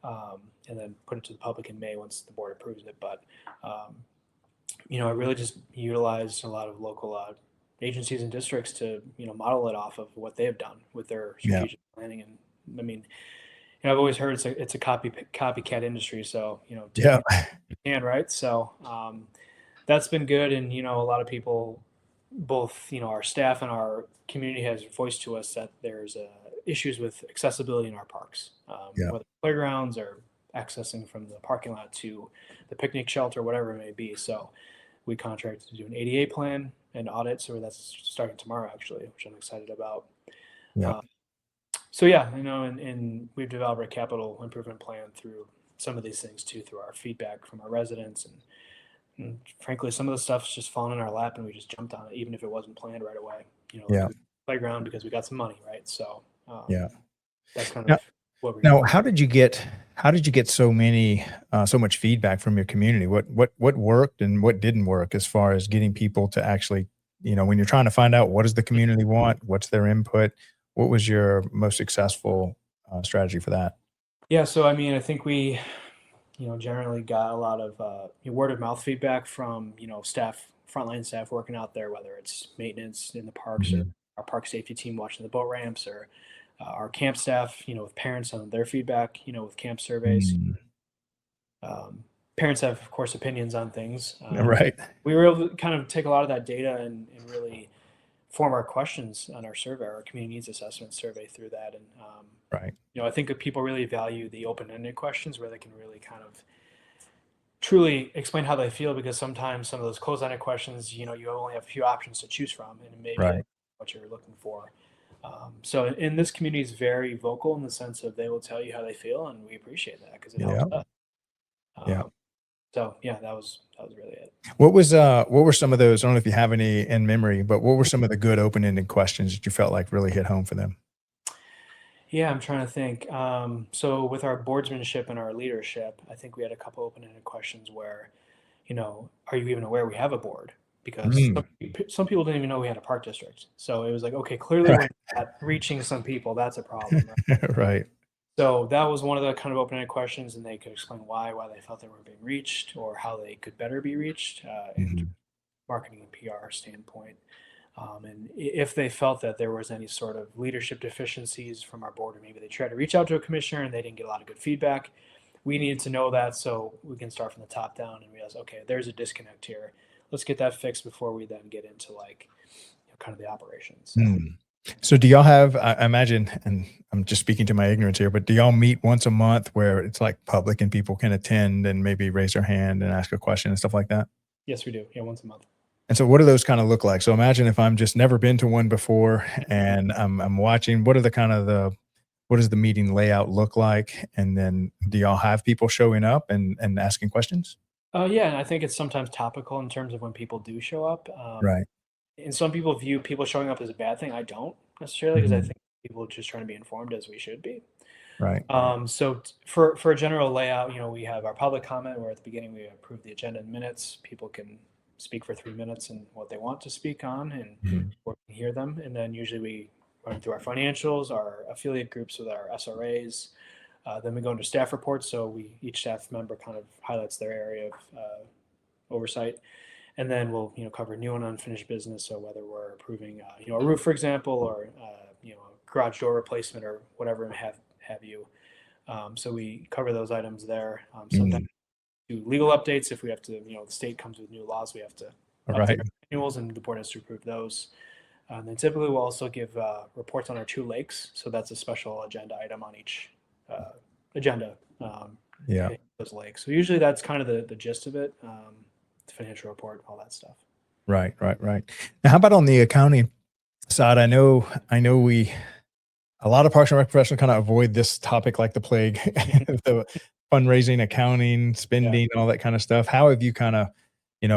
and then put it to the public in May once the board approves it. But, I really just utilized a lot of local agencies and districts to, model it off of what they have done with their Yeah. strategic planning. And I mean, I've always heard it's a copycat industry. So, take Yeah. it you can, right? So, that's been good. And, a lot of people, both, our staff and our community has voiced to us that there's issues with accessibility in our parks, Yeah. whether playgrounds or accessing from the parking lot to the picnic shelter, whatever it may be. So we contracted to do an ADA plan and audit. So that's starting tomorrow, actually, which I'm excited about. Yeah. So yeah, and we've developed a capital improvement plan through some of these things too, through our feedback from our residents. And frankly, some of the stuff's just fallen in our lap and we just jumped on it, even if it wasn't planned right away, Yeah. playground because we got some money, right? So, Yeah. that's kind Now- of what we're Now, doing. how did you get so much feedback from your community? What worked and what didn't work as far as getting people to actually, when you're trying to find out what does the community want, what's their input, what was your most successful strategy for that? Yeah, so I mean, I think we, generally got a lot of word of mouth feedback from, staff, frontline staff working out there, whether it's maintenance in the parks or Mhm. our park safety team watching the boat ramps or our camp staff, with parents on their feedback, with camp surveys. Mm. Parents have, of course, opinions on things. Right. We were able to kind of take a lot of that data and really form our questions on our survey, our community needs assessment survey through that. And, Right. I think that people really value the open-ended questions where they can really kind of truly explain how they feel, because sometimes some of those closed-ended questions, you only have a few options to choose from and maybe Right. what you're looking for. So in this community is very vocal in the sense of they will tell you how they feel, and we appreciate that because it Yeah. helps us. Yeah. So yeah, that was really it. What were some of those? I don't know if you have any in memory, but what were some of the good open-ended questions that you felt like really hit home for them? Yeah, I'm trying to think. So with our boardsmanship and our leadership, I think we had a couple open-ended questions where, are you even aware we have a board? Because Mm. some people didn't even know we had a park district. So it was like, okay, clearly we're not reaching some people. That's a problem, right? Right. So that was one of the kind of open-ended questions, and they could explain why they felt they weren't being reached or how they could better be reached, and Mhm. marketing and PR standpoint. And if they felt that there was any sort of leadership deficiencies from our board, or maybe they tried to reach out to a commissioner and they didn't get a lot of good feedback, we needed to know that so we can start from the top down and realize, okay, there's a disconnect here. Let's get that fixed before we then get into kind of the operations. Mm. So do y'all have, I imagine, and I'm just speaking to my ignorance here, but do y'all meet once a month where it's like public and people can attend and maybe raise their hand and ask a question and stuff like that? Yes, we do. Yeah, once a month. And so what do those kind of look like? So imagine if I'm just never been to one before and I'm watching, what does the meeting layout look like? And then do y'all have people showing up and asking questions? Yeah, and I think it's sometimes topical in terms of when people do show up. Right. And some people view people showing up as a bad thing. I don't necessarily, because I Mhm. think people are just trying to be informed as we should be. Right. For a general layout, we have our public comment where at the beginning we approve the agenda and minutes. People can speak for 3 minutes and what they want to speak on, and Mhm. we can hear them. And then usually we run through our financials, our affiliate groups with our SRAs. Then we go into staff reports. So each staff member kind of highlights their area of oversight. And then we'll, cover new and unfinished business. So whether we're approving, a roof, for example, or, a garage door replacement or whatever and have you. So we cover those items there. Sometimes Mhm. do legal updates if we have to, the state comes with new laws, we have to All update right. our manuals, and the board has to approve those. And then typically we'll also give reports on our 2 lakes. So that's a special agenda item on each agenda. Yeah. Those lakes. So usually that's kind of the gist of it. The financial report, all that stuff. Right. Now, how about on the accounting side? I know a lot of Parks and Rec professionals kind of avoid this topic like the plague, the fundraising, accounting, spending, all that kind of stuff. How have you kind of,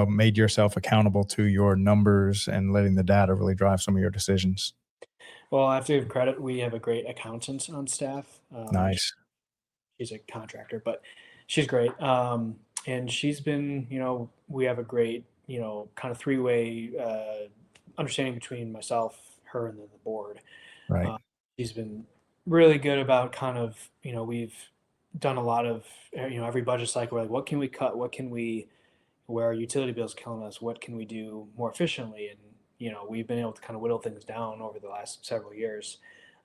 made yourself accountable to your numbers and letting the data really drive some of your decisions? Well, I have to give credit. We have a great accountant on staff. Nice. She's a contractor, but she's great. And she's been, we have a great, kind of 3-way understanding between myself, her and then the board. Right. She's been really good about kind of, we've done a lot of, every budget cycle, we're like, what can we cut? What can we, where our utility bills killing us? What can we do more efficiently? And, we've been able to kind of whittle things down over the last several years.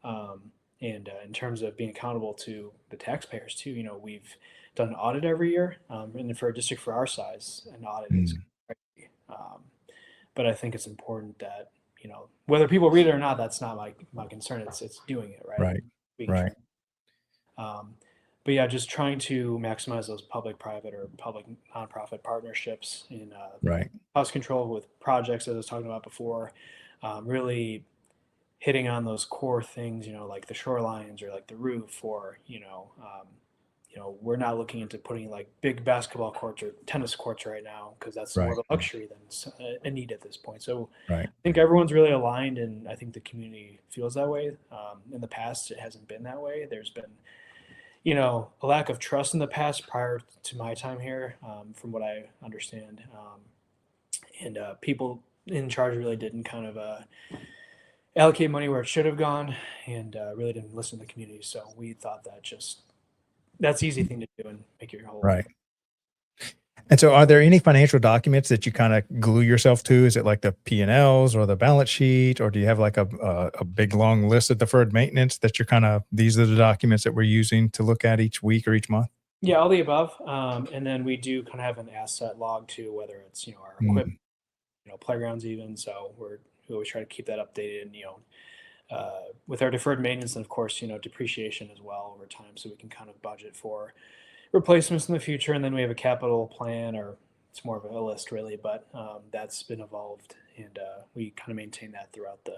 And in terms of being accountable to the taxpayers too, we've done an audit every year. And for a district for our size, an audit is crazy. But I think it's important that, whether people read it or not, that's not my concern. It's doing it right. Right. Right. But yeah, just trying to maximize those public-private or public nonprofit partnerships in Right. cost control with projects, as I was talking about before, really hitting on those core things, like the shorelines or like the roof, or we're not looking into putting like big basketball courts or tennis courts right now, because that's more of a luxury than a need at this point. So Right. I think everyone's really aligned, and I think the community feels that way. In the past, it hasn't been that way. There's been, a lack of trust in the past prior to my time here, from what I understand. And people in charge really didn't kind of allocate money where it should have gone, and really didn't listen to the community. So we thought that's the easy thing to do and make your whole Right. And so are there any financial documents that you kind of glue yourself to? Is it like the P&Ls or the balance sheet, or do you have like a big long list of deferred maintenance that you're kind of, these are the documents that we're using to look at each week or each month? Yeah, all the above. And then we do kind of have an asset log too, whether it's, our equipment, playgrounds even. So we always try to keep that updated, and, with our deferred maintenance, and of course, depreciation as well over time, so we can kind of budget for replacements in the future. And then we have a capital plan, or it's more of a list really, but that's been evolved, and we kind of maintain that throughout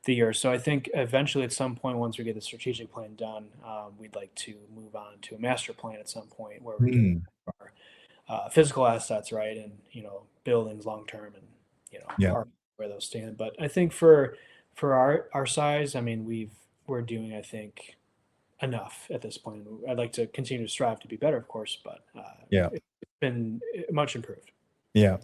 the year. So I think eventually at some point, once we get the strategic plan done, we'd like to move on to a master plan at some point, where we're doing our physical assets, right, and buildings long term, and where those stand. But I think for our size, I mean, we're doing, I think, enough at this point. I'd like to continue to strive to be better, of course, but it's been much improved. Yeah.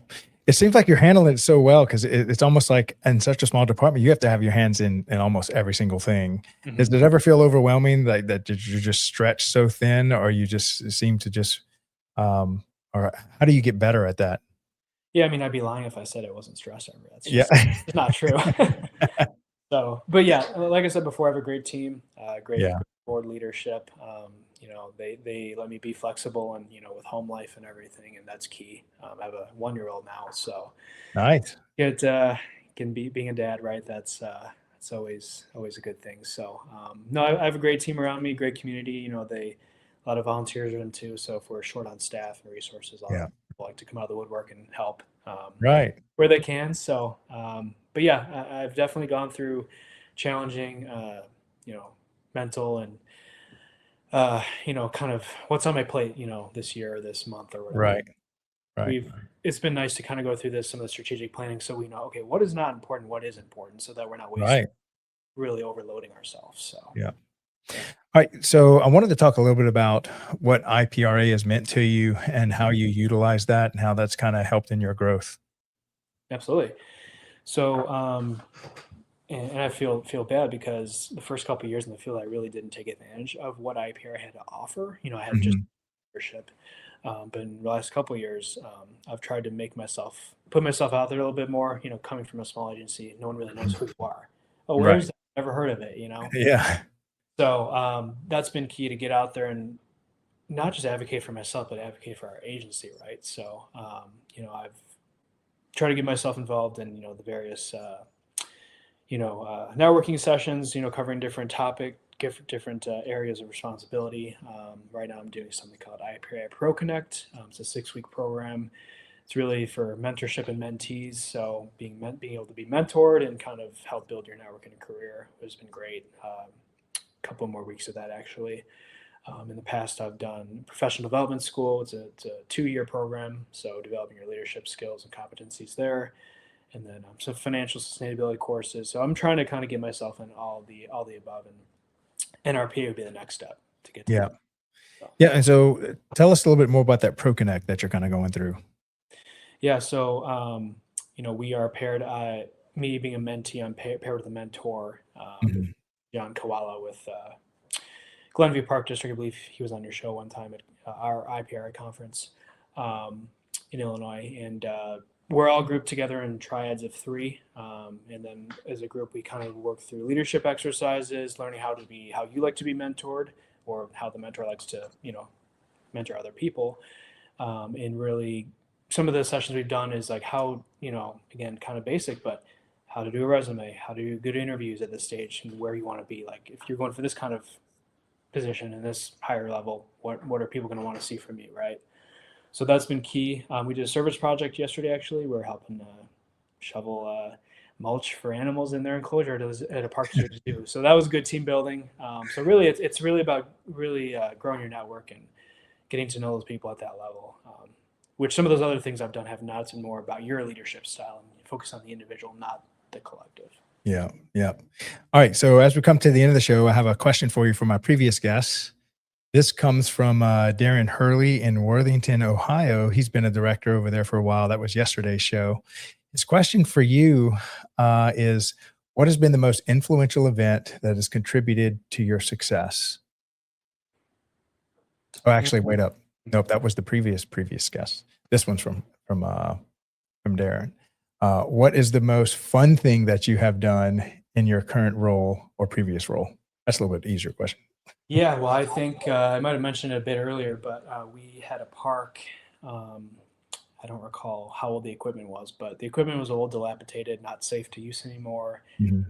It seems like you're handling it so well, because it's almost like in such a small department, you have to have your hands in almost every single thing. Mm-hmm. Does it ever feel overwhelming that you're just stretched so thin, or you just seem to just, or how do you get better at that? Yeah, I mean, I'd be lying if I said I wasn't stressed ever. That's Yeah. just it's not true. So, but yeah, like I said before, I have a great team, great board leadership. They let me be flexible, and with home life and everything, and that's key. I have a 1-year-old now, so Nice. being a dad, right? That's always a good thing. So no, I have a great team around me, great community. A lot of volunteers are in too. So if we're short on staff and resources, people like to come out of the woodwork and help Right. where they can. So, but yeah, I've definitely gone through challenging, mental and, kind of what's on my plate, this year or this month or whatever. Right. It's been nice to kind of go through some of the strategic planning, so we know, okay, what is not important, what is important, so that we're not wasting, really overloading ourselves. So, Yeah. All right. So I wanted to talk a little bit about what IPRA has meant to you and how you utilize that and how that's kind of helped in your growth. Absolutely. So, and I feel bad, because the first couple of years in the field, I really didn't take advantage of what IPRA had to offer. I had just leadership. But in the last couple of years, I've tried to put myself out there a little bit more. Coming from a small agency, no one really knows who you are. Oh, where's that? Never heard of it. Yeah. So that's been key, to get out there and not just advocate for myself, but advocate for our agency, right? So I've tried to get myself involved in the various networking sessions, covering different different areas of responsibility. Right now I'm doing something called IPRA Pro Connect. It's a 6-week program. It's really for mentorship and mentees. So being able to be mentored and kind of help build your network and career has been great. A couple more weeks of that, actually. In the past, I've done professional development school. It's a 2-year program, so developing your leadership skills and competencies there. And then some financial sustainability courses. So I'm trying to kind of get myself in all the above, and NRP would be the next step to get to that. So. Yeah. And so tell us a little bit more about that Pro Connect that you're kind of going through. Yeah. So, we are paired. me being a mentee, I'm paired with a mentor, Mhm. John Koala with Glenview Park District. I believe he was on your show one time at our IPRI conference in Illinois, and we're all grouped together in triads of three, and then as a group we kind of work through leadership exercises, learning how you like to be mentored, or how the mentor likes to mentor other people, and really some of the sessions we've done is like how again kind of basic, but how to do a resume, how to do good interviews at this stage, and where you want to be. Like if you're going for this kind of position in this higher level, what are people going to want to see from you, right? So that's been key. We did a service project yesterday. Actually, we're helping shovel mulch for animals in their enclosure at a park district zoo. So that was good team building. So really, it's really about really growing your network and getting to know those people at that level. Which some of those other things I've done have not. It's been more about your leadership style and focus on the individual, not the collective. Yeah. Yeah. All right. So as we come to the end of the show, I have a question for you from my previous guests. This comes from Darren Hurley in Worthington, Ohio. He's been a director over there for a while. That was yesterday's show. His question for you is, what has been the most influential event that has contributed to your success? Oh, actually, wait up. Nope, that was the previous guest. This one's from Darren. What is the most fun thing that you have done in your current role or previous role? That's a little bit easier question. Yeah, well, I think I might have mentioned it a bit earlier, but we had a park. I don't recall how old the equipment was, but the equipment was old, dilapidated, not safe to use anymore. Mhm.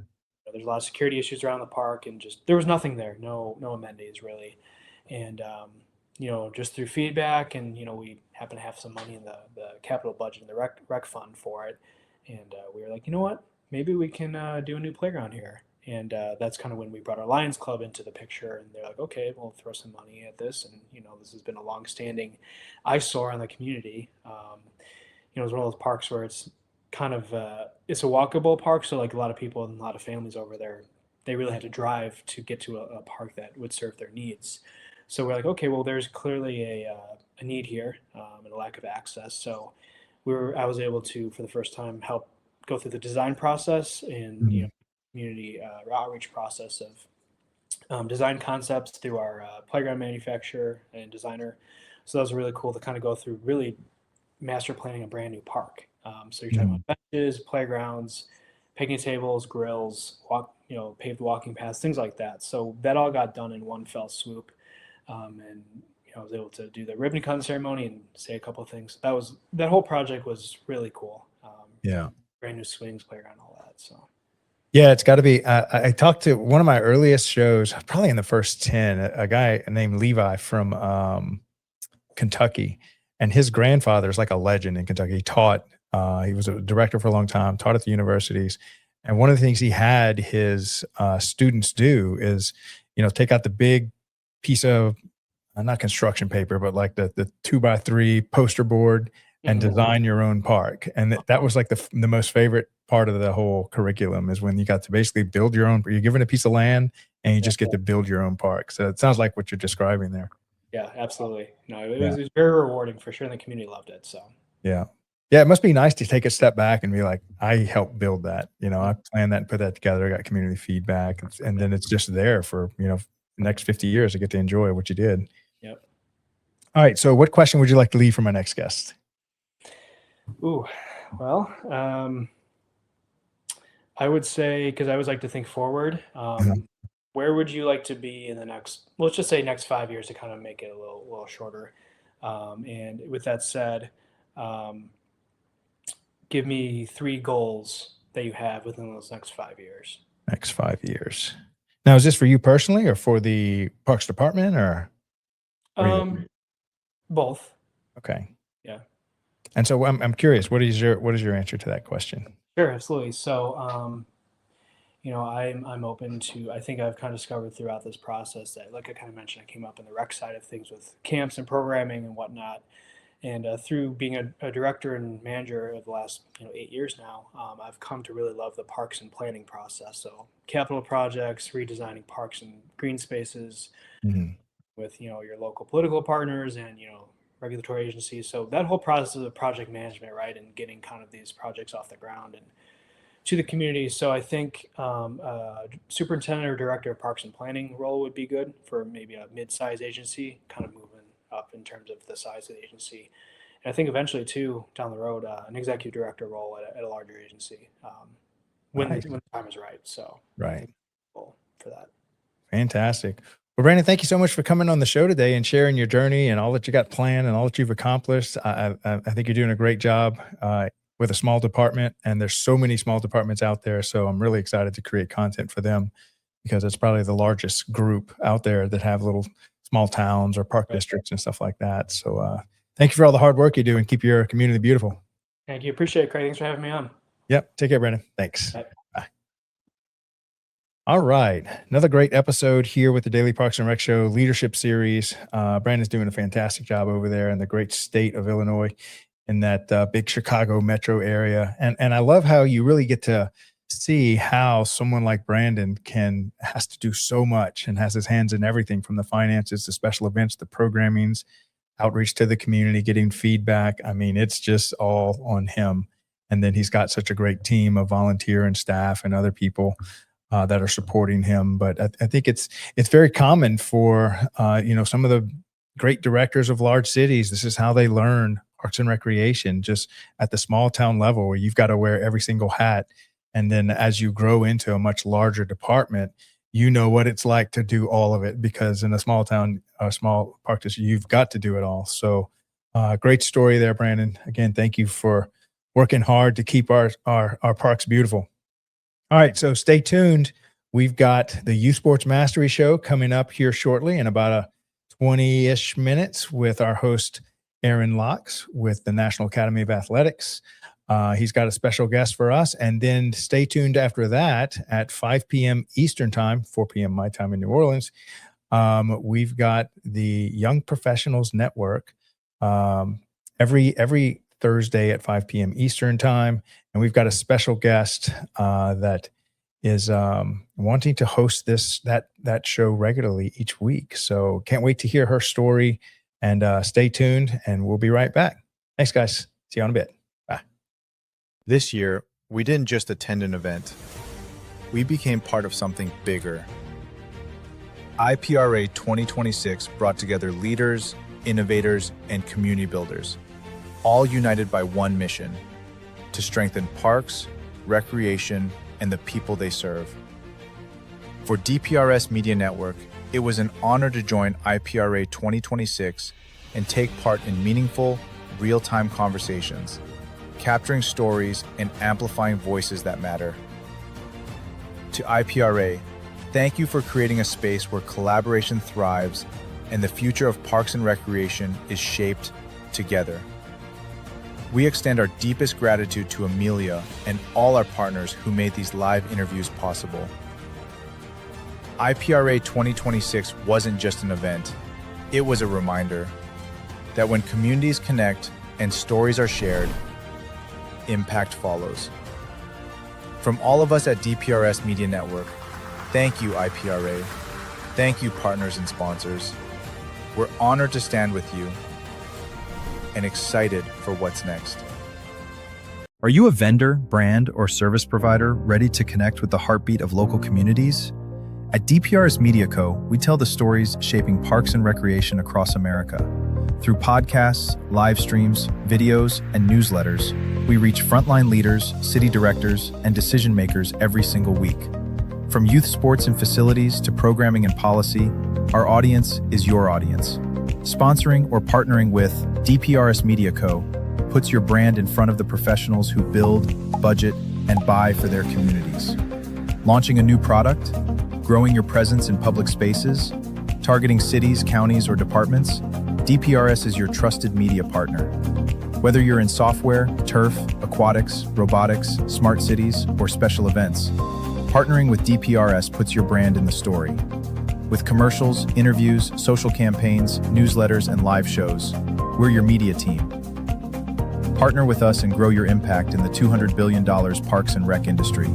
There's a lot of security issues around the park, and just there was nothing there, no amenities really. And just through feedback, and we happen to have some money in the capital budget and the rec fund for it, and we were like, you know what, maybe we can do a new playground here. And that's kind of when we brought our Lions Club into the picture, and they're like, okay, we'll throw some money at this. And this has been a long-standing eyesore on the community. It's one of those parks where it's kind of it's a walkable park, so like a lot of people and a lot of families over there, they really had to drive to get to a park that would serve their needs. So we're like, okay, well, there's clearly a need here, and a lack of access. So I was able to, for the first time, help go through the design process and Mhm. community outreach process of design concepts through our playground manufacturer and designer. So that was really cool to kind of go through really master planning a brand new park. So you're talking Mhm. about benches, playgrounds, picnic tables, grills, paved walking paths, things like that. So that all got done in one fell swoop. And I was able to do the ribbon cutting ceremony and say a couple of things. That whole project was really cool. Yeah. Brand new swings, playground, all that. So. Yeah, it's got to be. I talked to one of my earliest shows, probably in the first 10, a guy named Levi from Kentucky, and his grandfather is like a legend in Kentucky. He was a director for a long time, taught at the universities. And one of the things he had his students do is, take out the big piece of, not construction paper, but like the 2x3 poster board and Mhm. design your own park. And that was like the most favorite part of the whole curriculum, is when you got to basically build your own. You're given a piece of land and you just get to build your own park. So it sounds like what you're describing there. Yeah, absolutely. No, it Yeah. was very rewarding for sure, and the community loved it. So. Yeah. Yeah. It must be nice to take a step back and be like, I helped build that. I planned that and put that together. I got community feedback, and then it's just there for, the next 50 years to get to enjoy what you did. Yep. All right. So what question would you like to leave for my next guest? Ooh, well, I would say, because I always like to think forward, where would you like to be in the next, let's just say next 5 years, to kind of make it a little shorter. And with that said, give me 3 goals that you have within those next 5 years. Next 5 years. Now, is this for you personally or for the Parks Department or? Both. Okay. Yeah. And so I'm curious, what is your answer to that question? Sure, absolutely. So, I'm open to. I think I've kind of discovered throughout this process that, like I kind of mentioned, I came up in the rec side of things with camps and programming and whatnot. And through being a director and manager of the last 8 years now, I've come to really love the parks and planning process. So capital projects, redesigning parks and green spaces Mhm. with your local political partners and regulatory agencies. So that whole process of project management, right, and getting kind of these projects off the ground and to the community. So I think superintendent or director of parks and planning role would be good for maybe a mid-sized agency, kind of moving up in terms of the size of the agency. And I think eventually too, down the road, an executive director role at a larger agency when the time is right. So Right. cool for that. Fantastic. Well, Brandon, thank you so much for coming on the show today and sharing your journey and all that you got planned and all that you've accomplished. I think you're doing a great job with a small department, and there's so many small departments out there. So I'm really excited to create content for them, because it's probably the largest group out there that have little small towns or park districts and stuff like that. So thank you for all the hard work you do, and keep your community beautiful. Thank you. Appreciate it, Craig. Thanks for having me on. Yep. Take care, Brandon. Thanks. Bye. Bye. All right. Another great episode here with the Daily Parks and Rec Show Leadership Series. Brandon's doing a fantastic job over there in the great state of Illinois, in that big Chicago metro area. And I love how you really get to see how someone like Brandon has to do so much and has his hands in everything, from the finances to special events, the programmings, outreach to the community, getting feedback. I mean, it's just all on him. And then he's got such a great team of volunteer and staff and other people that are supporting him. But I think it's very common for, some of the great directors of large cities. This is how they learn parks and recreation, just at the small town level, where you've got to wear every single hat. And then as you grow into a much larger department, you know what it's like to do all of it, because in a small town, a small park district, you've got to do it all. So great story there, Brandon. Again, thank you for working hard to keep our parks beautiful. All right, so stay tuned. We've got the Youth Sports Mastery Show coming up here shortly in about a 20-ish minutes with our host, Aaron Locks, with the National Academy of Athletics. He's got a special guest for us. And then stay tuned after that at 5 p.m. Eastern time, 4 p.m. my time in New Orleans. We've got the Young Professionals Network every Thursday at 5 p.m. Eastern time. And we've got a special guest that is wanting to host that show regularly each week. So can't wait to hear her story. And stay tuned, and we'll be right back. Thanks, guys. See you in a bit. Bye. This year, we didn't just attend an event. We became part of something bigger. IPRA 2026 brought together leaders, innovators, and community builders, all united by one mission: to strengthen parks, recreation, and the people they serve. For DPRS Media Network, it was an honor to join IPRA 2026 and take part in meaningful, real-time conversations, capturing stories and amplifying voices that matter. To IPRA, thank you for creating a space where collaboration thrives and the future of parks and recreation is shaped together. We extend our deepest gratitude to Amelia and all our partners who made these live interviews possible. IPRA 2026 wasn't just an event, it was a reminder that when communities connect and stories are shared, impact follows. From all of us at DPRS Media Network, thank you, IPRA. Thank you, partners and sponsors. We're honored to stand with you and excited for what's next. Are you a vendor, brand, or service provider ready to connect with the heartbeat of local communities? At DPRS Media Co., we tell the stories shaping parks and recreation across America. Through podcasts, live streams, videos, and newsletters, we reach frontline leaders, city directors, and decision makers every single week. From youth sports and facilities to programming and policy, our audience is your audience. Sponsoring or partnering with DPRS Media Co. puts your brand in front of the professionals who build, budget, and buy for their communities. Launching a new product, growing your presence in public spaces, targeting cities, counties, or departments, DPRS is your trusted media partner. Whether you're in software, turf, aquatics, robotics, smart cities, or special events, partnering with DPRS puts your brand in the story. With commercials, interviews, social campaigns, newsletters, and live shows, we're your media team. Partner with us and grow your impact in the $200 billion parks and rec industry.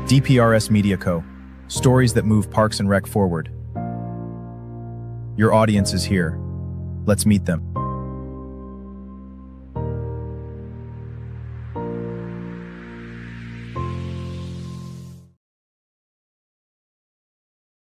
DPRS Media Co. Stories that move parks and rec forward. Your audience is here. Let's meet them.